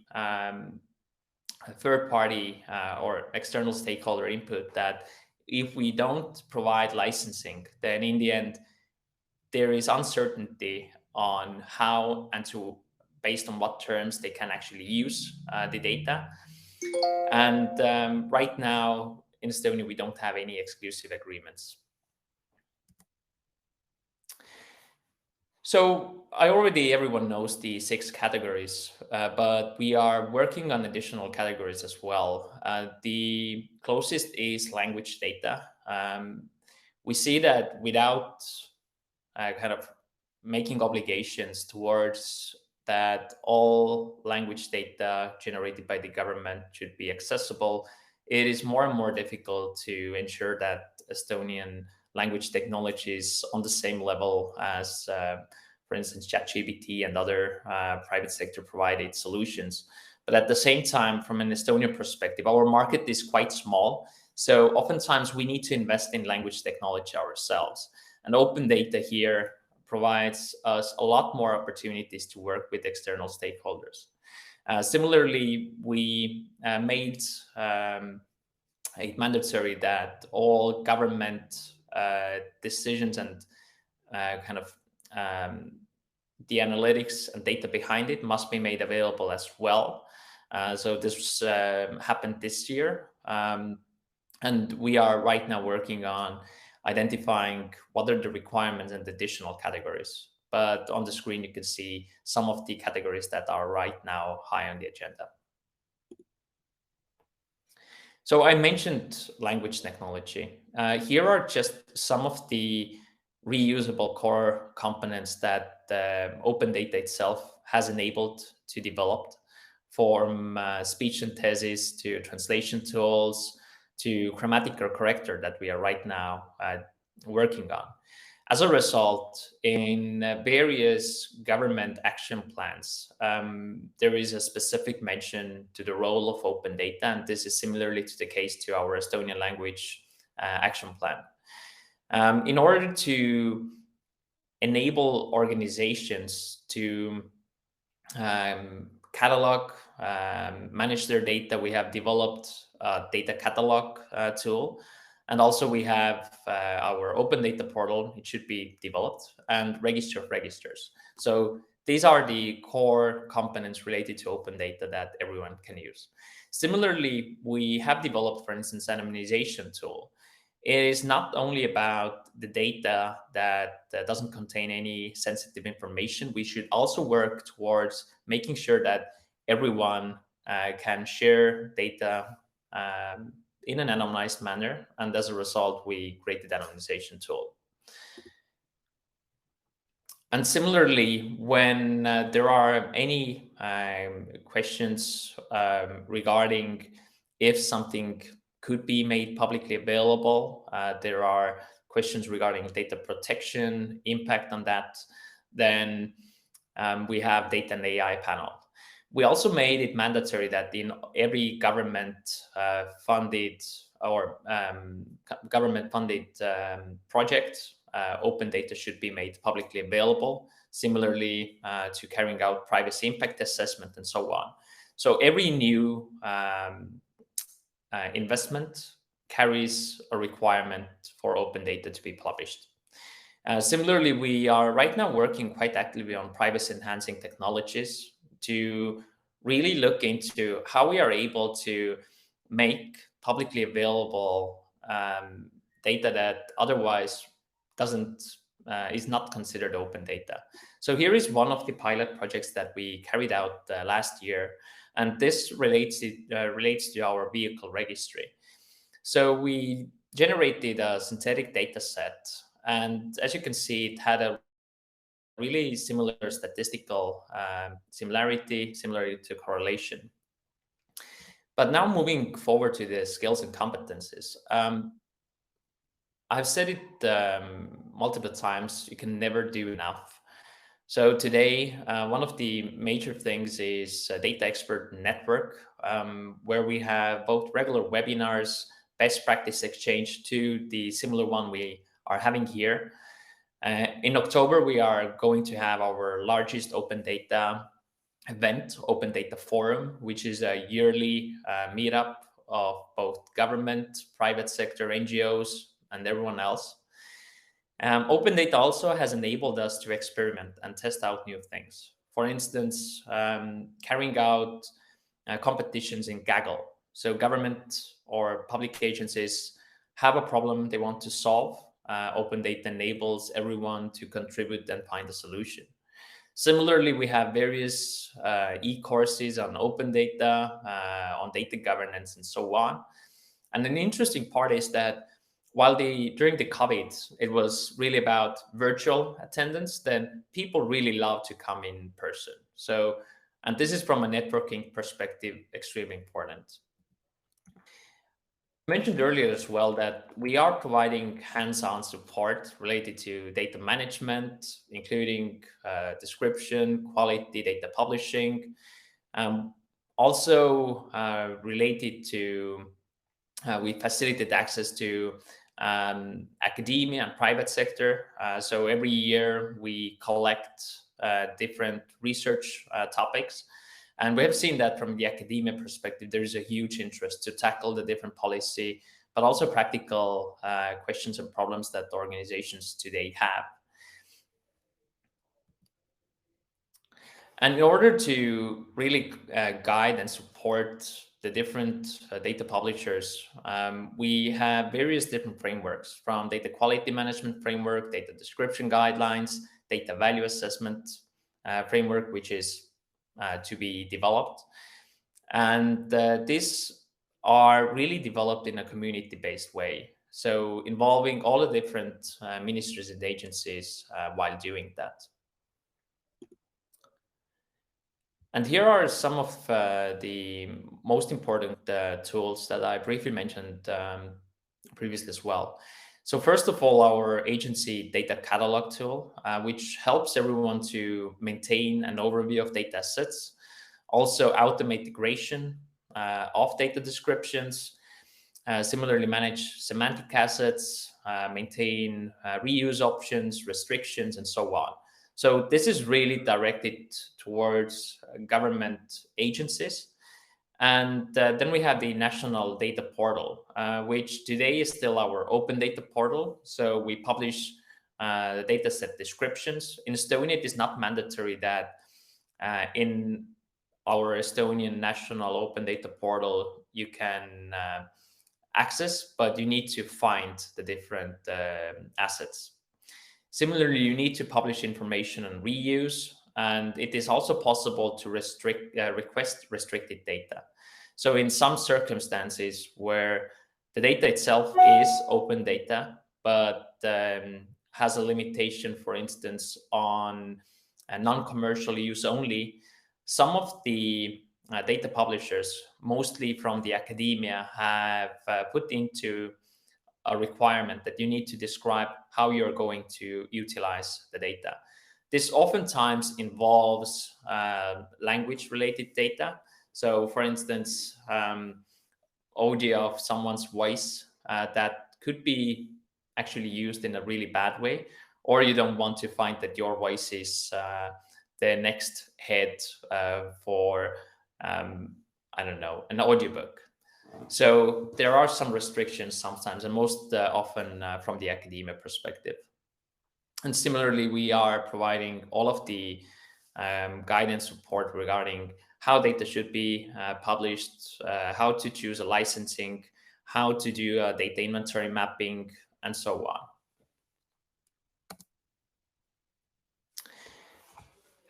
S4: third party or external stakeholder input that if we don't provide licensing, then in the end, there is uncertainty on how and based on what terms they can actually use the data. And right now in Estonia, we don't have any exclusive agreements. So everyone knows the 6 categories, but we are working on additional categories as well. The closest is language data. We see that without kind of making obligations towards that all language data generated by the government should be accessible, it is more and more difficult to ensure that Estonian language technologies on the same level as, for instance, ChatGPT and other private sector provided solutions. But at the same time, from an Estonian perspective, our market is quite small. So oftentimes we need to invest in language technology ourselves. And open data here provides us a lot more opportunities to work with external stakeholders. Similarly, we made it mandatory that all government decisions and the analytics and data behind it must be made available as well. So this happened this year. And we are right now working on identifying what are the requirements and additional categories. But on the screen, you can see some of the categories that are right now high on the agenda. So I mentioned language technology. Here are just some of the reusable core components that open data itself has enabled to develop, from speech synthesis to translation tools to grammatical corrector that we are right now working on. As a result, in various government action plans, there is a specific mention to the role of open data, and this is similarly to the case to our Estonian language action plan. In order to enable organizations to catalog, manage their data, we have developed a data catalog tool. And also we have our open data portal, it should be developed, and register of registers. So these are the core components related to open data that everyone can use. Similarly, we have developed, for instance, an anonymization tool. It is not only about the data that doesn't contain any sensitive information. We should also work towards making sure that everyone can share data in an anonymized manner. And as a result, we created an anonymization tool. And similarly, when there are any questions regarding if something could be made publicly available, there are questions regarding data protection, impact on that, then we have data and AI panel. We also made it mandatory that in every government funded or government funded project, open data should be made publicly available, similarly to carrying out privacy impact assessment and so on. So every new investment carries a requirement for open data to be published. Similarly, we are right now working quite actively on privacy enhancing technologies to really look into how we are able to make publicly available data that otherwise is not considered open data. So here is one of the pilot projects that we carried out last year, and this relates to our vehicle registry. So we generated a synthetic data set, and as you can see, it had a really similar statistical similarity to correlation. But now moving forward to the skills and competencies. I've said it multiple times, you can never do enough. So today, one of the major things is a data expert network, where we have both regular webinars, best practice exchange to the similar one we are having here. In October, we are going to have our largest open data event, Open Data Forum, which is a yearly meetup of both government, private sector, NGOs, and everyone else. Open data also has enabled us to experiment and test out new things. For instance, carrying out competitions in Gaggle. So government or public agencies have a problem they want to solve. Open data enables everyone to contribute and find a solution. Similarly, we have various e-courses on open data, on data governance, and so on. And an interesting part is that while during the COVID, it was really about virtual attendance, then people really love to come in person. So, and this is from a networking perspective, extremely important. I mentioned earlier as well that we are providing hands-on support related to data management, including description, quality, data publishing. Also related to, we facilitate access to academia and private sector. So every year we collect different research topics. And we have seen that from the academia perspective, there is a huge interest to tackle the different policy, but also practical questions and problems that organizations today have. And in order to really guide and support the different data publishers, we have various different frameworks, from data quality management framework, data description guidelines, data value assessment framework, which is to be developed. And these are really developed in a community-based way, so involving all the different ministries and agencies while doing that. And here are some of the most important tools that I briefly mentioned previously as well. So first of all, our agency data catalog tool, which helps everyone to maintain an overview of data sets, also automate integration of data descriptions, similarly manage semantic assets, maintain reuse options, restrictions, and so on. So this is really directed towards government agencies. And then we have the National Data Portal, which today is still our open data portal. So we publish the data set descriptions. In Estonia, it is not mandatory that in our Estonian National Open Data Portal you can access, but you need to find the different assets. Similarly, you need to publish information on reuse, and it is also possible to request restricted data. So in some circumstances where the data itself is open data, but has a limitation, for instance, on non-commercial use only, some of the data publishers, mostly from the academia, have put into a requirement that you need to describe how you're going to utilize the data. This oftentimes involves language-related data. So, for instance, audio of someone's voice that could be actually used in a really bad way, or you don't want to find that your voice is the next head for, I don't know, an audiobook. So there are some restrictions sometimes, and most often from the academia perspective. And similarly, we are providing all of the guidance support regarding how data should be published, how to choose a licensing, how to do data inventory mapping, and so on.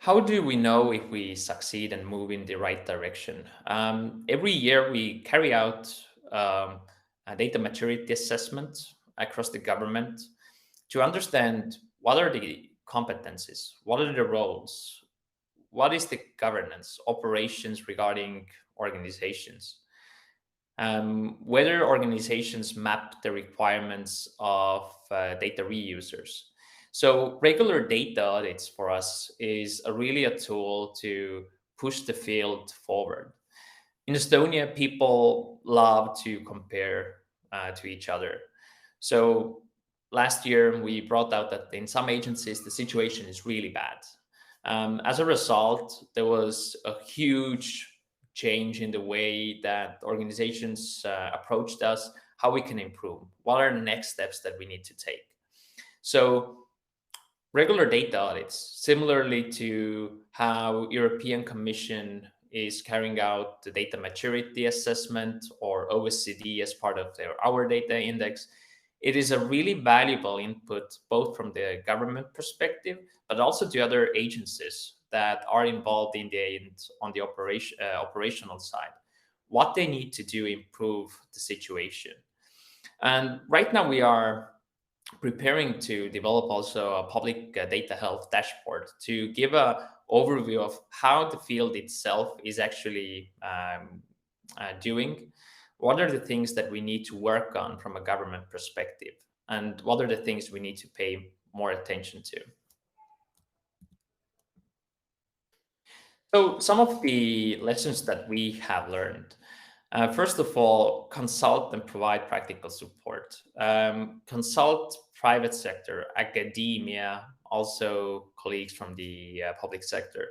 S4: How do we know if we succeed and move in the right direction? Every year we carry out a data maturity assessment across the government to understand what are the competencies, what are the roles, what is the governance, operations regarding organizations, whether organizations map the requirements of data reusers. So regular data audits for us is really a tool to push the field forward. In Estonia, people love to compare to each other. So last year, we brought out that in some agencies, the situation is really bad. As a result, there was a huge change in the way that organizations approached us, how we can improve, what are the next steps that we need to take. So regular data audits, similarly to how European Commission is carrying out the data maturity assessment or OECD as part of their Our Data Index, it is a really valuable input both from the government perspective, but also the other agencies that are involved in on the operational side, what they need to do to improve the situation. And right now we are preparing to develop also a public data health dashboard to give an overview of how the field itself is actually doing, what are the things that we need to work on from a government perspective, and what are the things we need to pay more attention to. So some of the lessons that we have learned. First of all, consult and provide practical support. Consult private sector, academia, also colleagues from the public sector.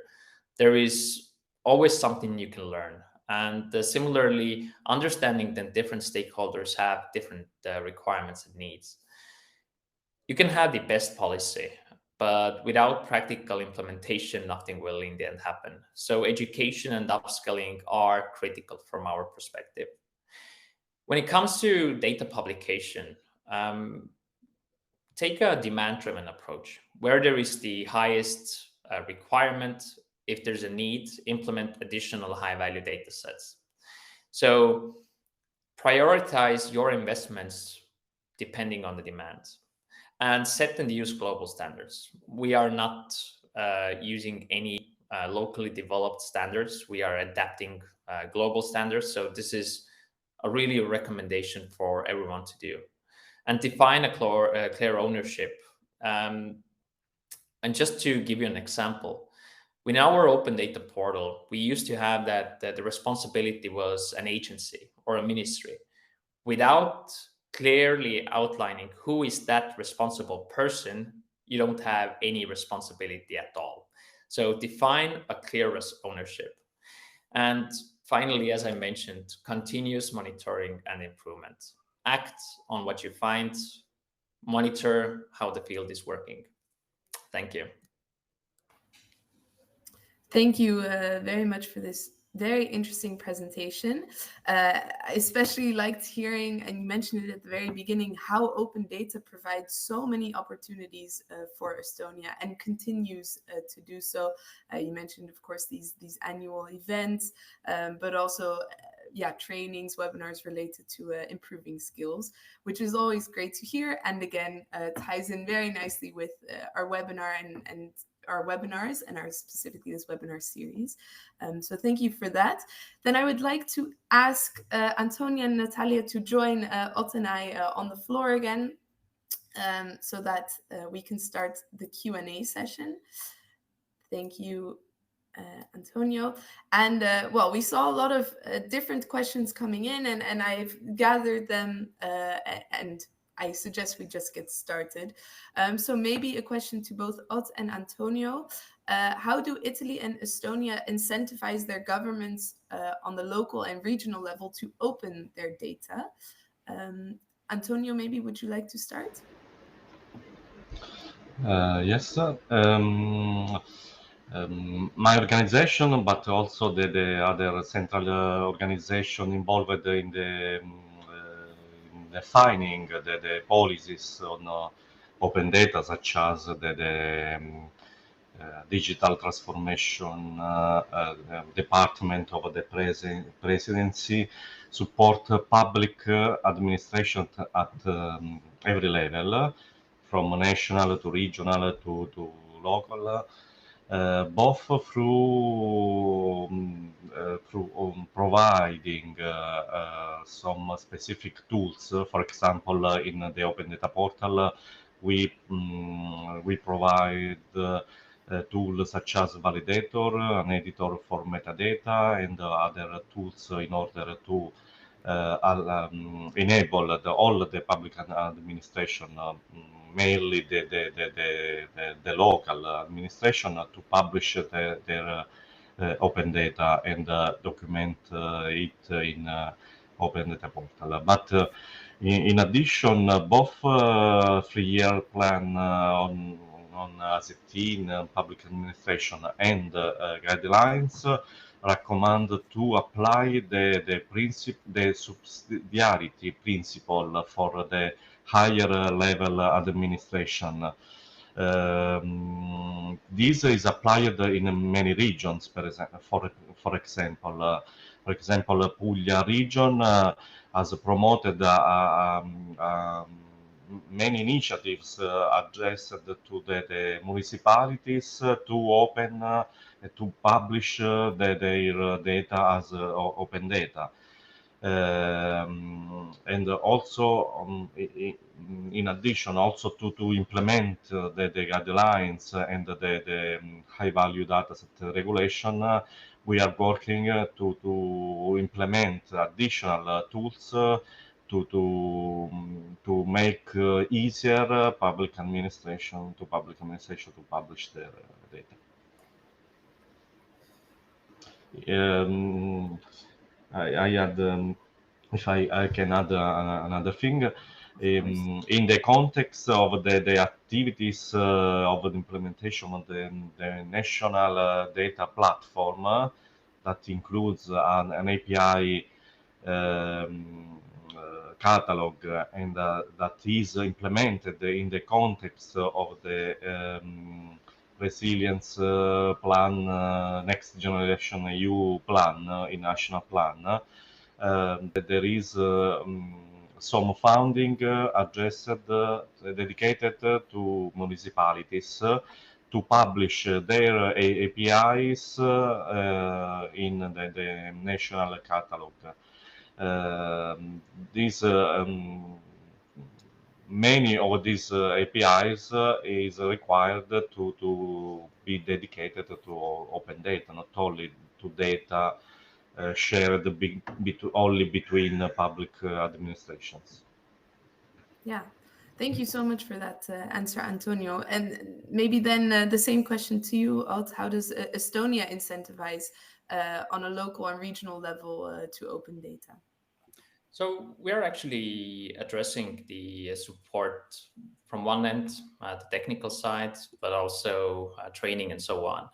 S4: There is always something you can learn. And similarly, understanding that different stakeholders have different requirements and needs. You can have the best policy, but without practical implementation, nothing will in the end happen. So education and upskilling are critical from our perspective. When it comes to data publication, take a demand-driven approach. Where there is the highest requirement, if there's a need, implement additional high-value data sets. So prioritize your investments depending on the demand, and set and use global standards. We are not using any locally developed standards. We are adapting global standards. So this is a recommendation for everyone to do. And define a clear ownership. And just to give you an example, in our open data portal, we used to have that the responsibility was an agency or a ministry. Without clearly outlining who is that responsible person, you don't have any responsibility at all. So define a clear ownership. And finally, as I mentioned, continuous monitoring and improvement. Act on what you find, monitor how the field is working. Thank you.
S1: Thank you very much for this very interesting presentation. I especially liked hearing, and you mentioned it at the very beginning, how open data provides so many opportunities for Estonia and continues to do so. You mentioned, of course, these annual events, but also trainings, webinars related to improving skills, which is always great to hear. And again, ties in very nicely with our webinar and our webinars and our specifically this webinar series. So thank you for that. Then I would like to ask Antonia and Natalia to join Ott and I on the floor again, so that we can start the Q&A session. Thank you, Antonio. And well, we saw a lot of different questions coming in, and I've gathered them, and I suggest we just get started. So maybe a question to both Ott and Antonio. How do Italy and Estonia incentivize their governments on the local and regional level to open their data? Antonio, maybe would you like to start?
S3: Yes. My organization, but also the other central organization involved in the defining the policies on open data, such as the digital transformation department of the presidency, support public administration at every level, from national to regional to local, both through providing some specific tools. For example, in the Open Data Portal, we provide tools such as validator, an editor for metadata, and other tools in order to enable all the public administration, mainly the local administration, to publish their open data and document it in Open Data Portal. But in addition, both 3-year plan on AS18 public administration and guidelines recommend to apply the subsidiarity principle for the higher level administration. This is applied in many regions. For example, Puglia region has promoted many initiatives addressed to the municipalities to open to publish their data as open data. And also, in addition, also to implement the guidelines and the high-value dataset regulation, we are working to implement additional tools to make easier public administration to publish their data. I add, if I can add another thing, In the context of the activities of the implementation of the national data platform that includes an API catalog and that is implemented in the context of the resilience plan, next generation EU plan, in national plan. There is some funding addressed, dedicated to municipalities to publish their APIs in the national catalog. Many of these APIs is required to be dedicated to open data, not only to data shared only between public administrations.
S1: Yeah, thank you so much for that answer, Antonio. And maybe then the same question to you, Alt. How does Estonia incentivize on a local and regional level to open data?
S4: So we're actually addressing the support from one end, the technical side, but also training and so on.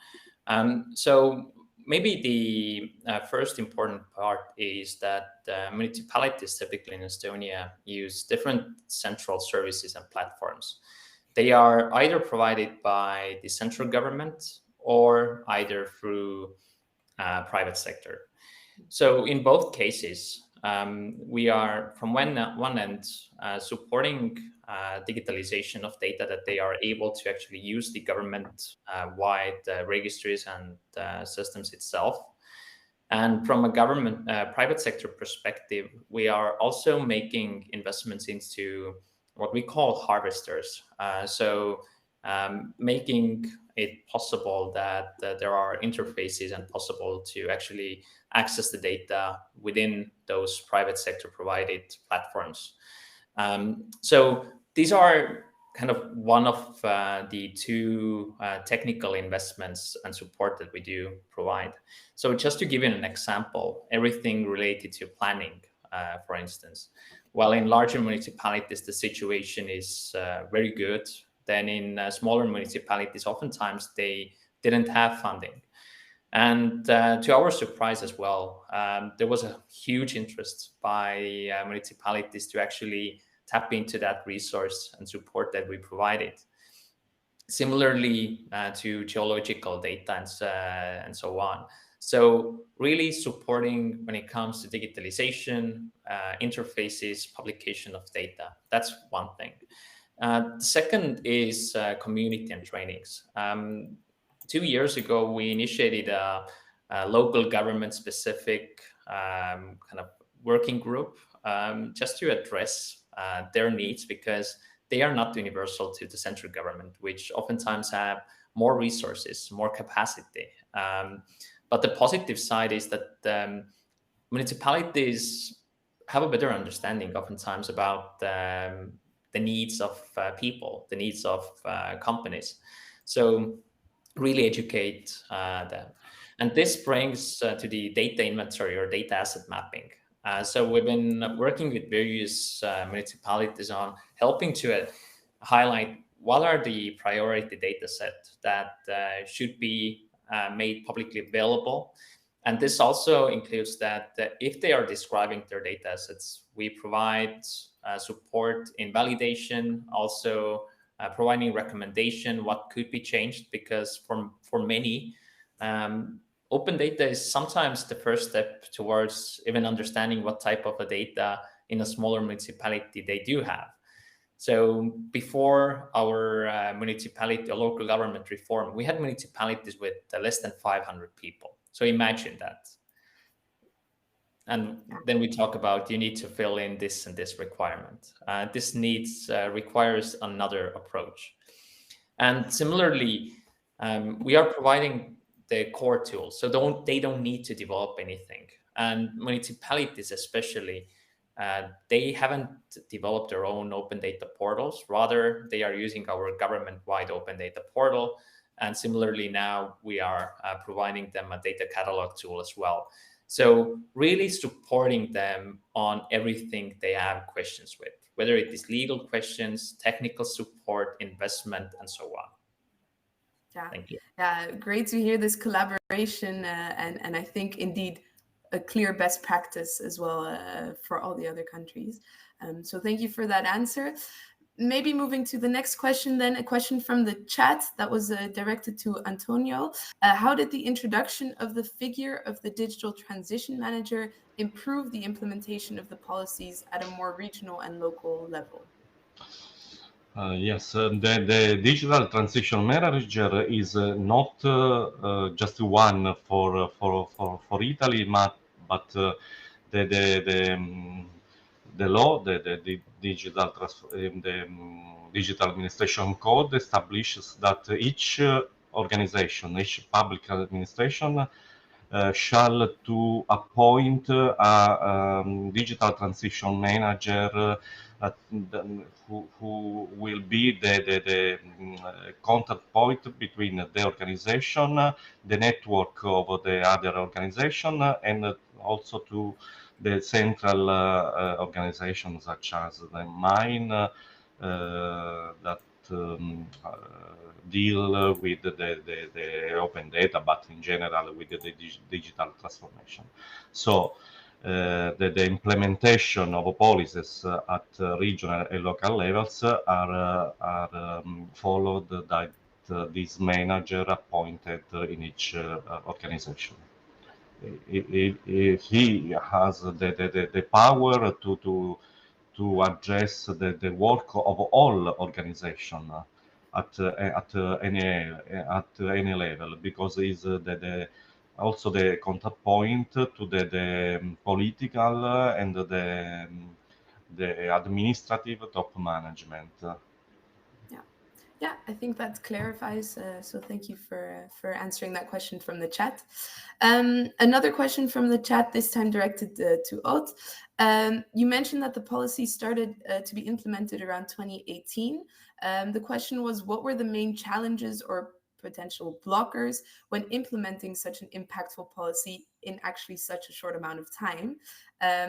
S4: So maybe the first important part is that municipalities typically in Estonia use different central services and platforms. They are either provided by the central government or either through private sector. So in both cases, we are from one end supporting digitalization of data that they are able to actually use the government-wide registries and systems itself. And from a government private sector perspective, we are also making investments into what we call harvesters. Making it possible that there are interfaces and possible to actually access the data within those private sector provided platforms. So these are kind of one of the two technical investments and support that we do provide. So just to give you an example, everything related to planning, for instance, while in larger municipalities the situation is very good, then in smaller municipalities oftentimes they didn't have funding. And to our surprise as well, there was a huge interest by municipalities to actually tap into that resource and support that we provided. Similarly to geological data and so on. So really supporting when it comes to digitalization, interfaces, publication of data. That's one thing. The second is community and trainings. 2 years ago, we initiated a local government-specific kind of working group just to address their needs, because they are not universal to the central government, which oftentimes have more resources, more capacity. But the positive side is that municipalities have a better understanding oftentimes about the needs of people, the needs of companies. So really educate them. And this brings to the data inventory or data asset mapping. So we've been working with various municipalities on helping to highlight what are the priority data set that should be made publicly available. And this also includes that if they are describing their data assets, we provide support in validation, also providing recommendation what could be changed, because for many, open data is sometimes the first step towards even understanding what type of a data in a smaller municipality they do have. So before our municipality or local government reform, we had municipalities with less than 500 people. So imagine that. And then we talk about you need to fill in this and this requirement. This requires another approach. And similarly, we are providing the core tools, so they don't need to develop anything. And municipalities especially, they haven't developed their own open data portals. Rather, they are using our government-wide open data portal. And similarly, now we are providing them a data catalog tool as well. So really supporting them on everything they have questions with. whether it is legal questions, technical support, investment, and so on.
S1: Yeah,
S4: Thank you.
S1: yeah, great to hear this collaboration, and I think indeed a clear best practice as well for all the other countries. So thank you for that answer. Maybe moving to the next question then, a question from the chat that was directed to Antonio. How did the introduction of the figure of the digital transition manager improve the implementation of the policies at a more regional and local level?
S3: Yes, the digital transition manager is not just one for Italy, but the law, the digital administration code establishes that each organization, each public administration shall to appoint a digital transition manager who will be the contact point between the organization, the network of the other organization, and also to the central organizations such as the mine that deal with the open data, but in general with the digital transformation. So the implementation of policies at regional and local levels are followed by this manager appointed in each organization. He has the power to address the work of all organizations at any level, because he's also the contact point to the political and the administrative top management.
S1: Yeah, I think that clarifies. So thank you for answering that question from the chat. Another question from the chat, this time directed to Ot. You mentioned that the policy started to be implemented around 2018. The question was, what were the main challenges or potential blockers when implementing such an impactful policy in actually such a short amount of time?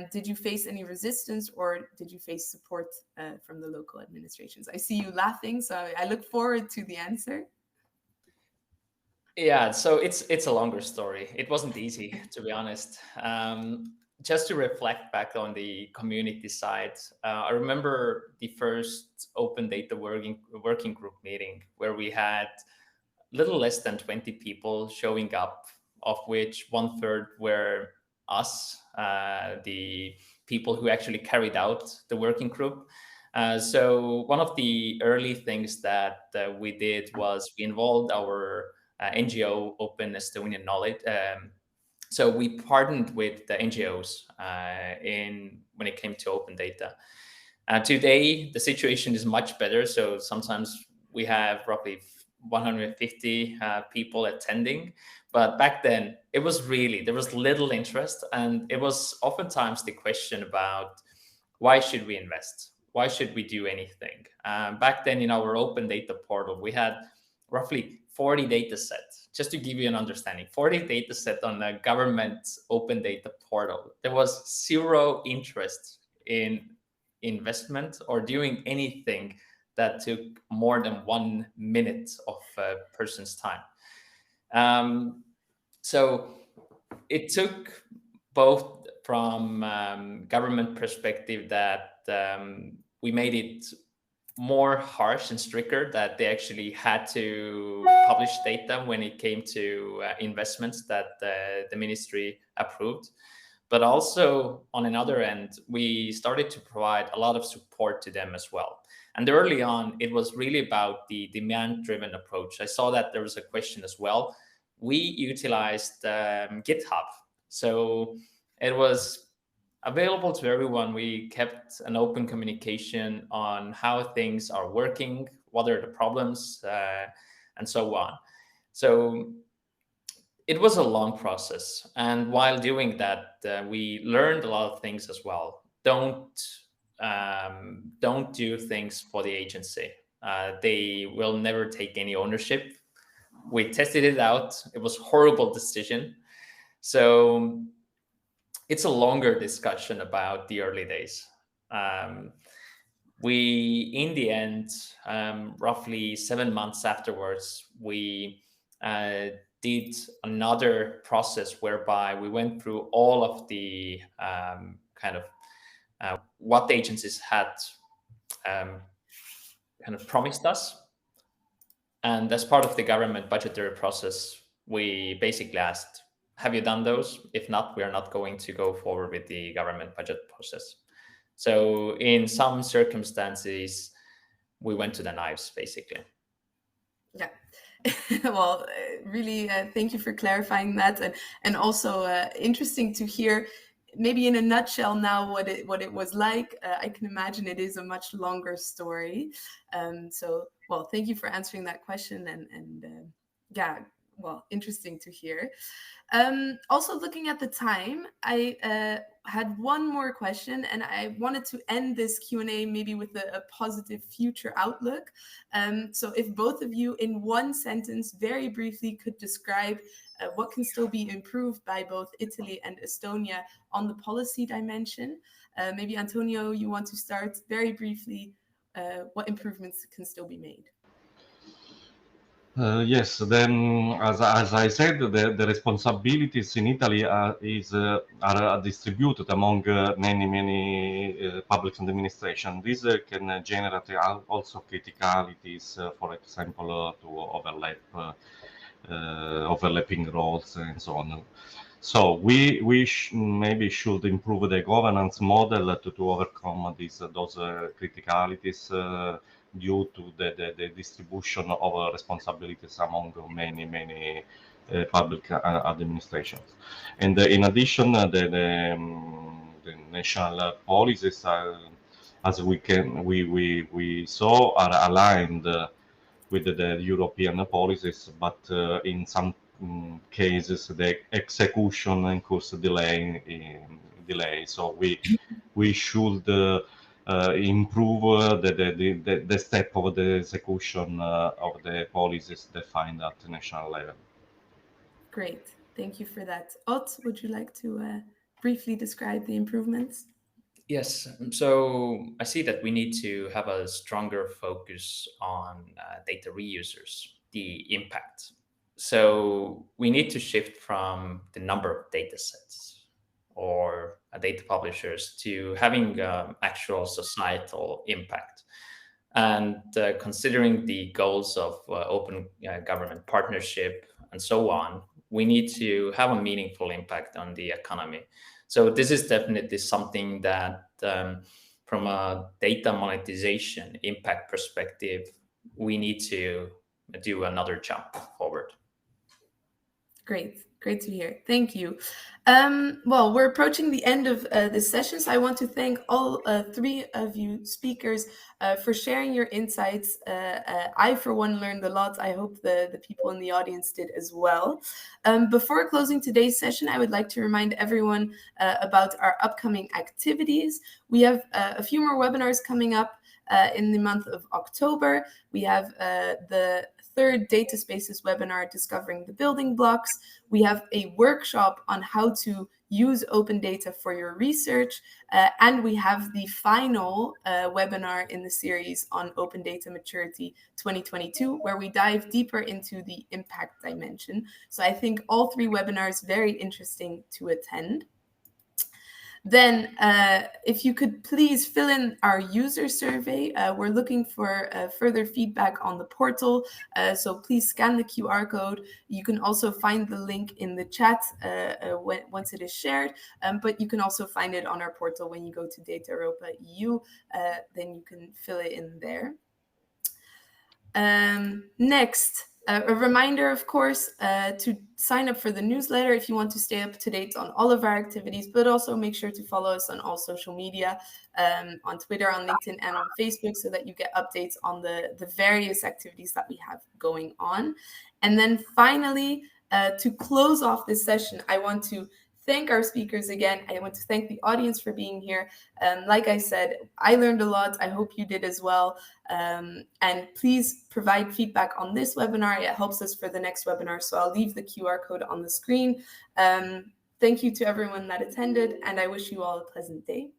S1: Did you face any resistance, or did you face support from the local administrations? I see you laughing, so I look forward to the answer.
S4: Yeah, so it's a longer story. It wasn't easy, to be honest. Just to reflect back on the community side, I remember the first open data working group meeting where we had little less than 20 people showing up, of which 1/3 were us, the people who actually carried out the working group. So one of the early things that we did was we involved our NGO, Open Estonian Knowledge. So we partnered with the NGOs when it came to open data. Today, the situation is much better. So sometimes we have roughly 150 people attending. But back then, there was little interest. And it was oftentimes the question about, why should we invest? Why should we do anything? Back then, in our open data portal, we had roughly 40 data sets. Just to give you an understanding, 40 data set on the government open data portal. There was zero interest in investment or doing anything that took more than 1 minute of a person's time. So it took both from government perspective that we made it more harsh and stricter, that they actually had to publish data when it came to investments that the ministry approved. But also on another end, we started to provide a lot of support to them as well. And early on, it was really about the demand-driven approach. I saw that there was a question as well. We utilized GitHub. So it was available to everyone. We kept an open communication on how things are working, what are the problems, and so on. So it was a long process. And while doing that, we learned a lot of things as well. Don't do things for the agency. They will never take any ownership. We tested it out. It was a horrible decision. So it's a longer discussion about the early days. in the end, roughly 7 months afterwards, we did another process whereby we went through all of the what the agencies had promised us. And as part of the government budgetary process, we basically asked, have you done those? If not, we are not going to go forward with the government budget process. So in some circumstances, we went to the knives, basically.
S1: Yeah. Well, really, thank you for clarifying that, and also interesting to hear, maybe in a nutshell now, what it was like. I can imagine it is a much longer story. So, well, thank you for answering that question, and yeah, well, interesting to hear. Also, looking at the time, I had one more question, and I wanted to end this Q&A maybe with a positive future outlook. So if both of you in one sentence, very briefly, could describe what can still be improved by both Italy and Estonia on the policy dimension. Maybe Antonio, you want to start very briefly, what improvements can still be made?
S3: Yes, then as I said, the responsibilities in Italy are distributed among many public administration. This can generate also criticalities, for example, to overlapping roles and so on. So we maybe should improve the governance model to overcome those criticalities due to the distribution of responsibilities among many public administrations. And in addition, the national policies are, as we saw, are aligned with the European policies, but in some cases the execution incurs delay. So we should improve the step of the execution of the policies defined at the national level.
S1: Great, thank you for that. Ott, would you like to briefly describe the improvements?
S4: Yes, so I see that we need to have a stronger focus on data reusers, the impact. So we need to shift from the number of data sets or data publishers to having actual societal impact. And considering the goals of open government partnership and so on, we need to have a meaningful impact on the economy. So this is definitely something that from a data monetization impact perspective, we need to do another jump forward.
S1: Great to hear. Thank you. Well, we're approaching the end of this session, so I want to thank all three of you speakers for sharing your insights. I, for one, learned a lot. I hope the people in the audience did as well. Before closing today's session, I would like to remind everyone about our upcoming activities. We have a few more webinars coming up in the month of October. We have the third Data Spaces webinar, Discovering the Building Blocks. We have a workshop on how to use open data for your research. And we have the final webinar in the series on Open Data Maturity 2022, where we dive deeper into the impact dimension. So I think all three webinars very interesting to attend. Then if you could please fill in our user survey. We're looking for further feedback on the portal. So please scan the QR code. You can also find the link in the chat once it is shared, but you can also find it on our portal when you go to data.europa EU. Then you can fill it in there. Next, a reminder, of course, to sign up for the newsletter if you want to stay up to date on all of our activities, but also make sure to follow us on all social media, on Twitter, on LinkedIn, and on Facebook, so that you get updates on the various activities that we have going on. And then finally, to close off this session, I want to thank our speakers again. I want to thank the audience for being here. Like I said, I learned a lot. I hope you did as well. And please provide feedback on this webinar. It helps us for the next webinar. So I'll leave the QR code on the screen. Thank you to everyone that attended, and I wish you all a pleasant day.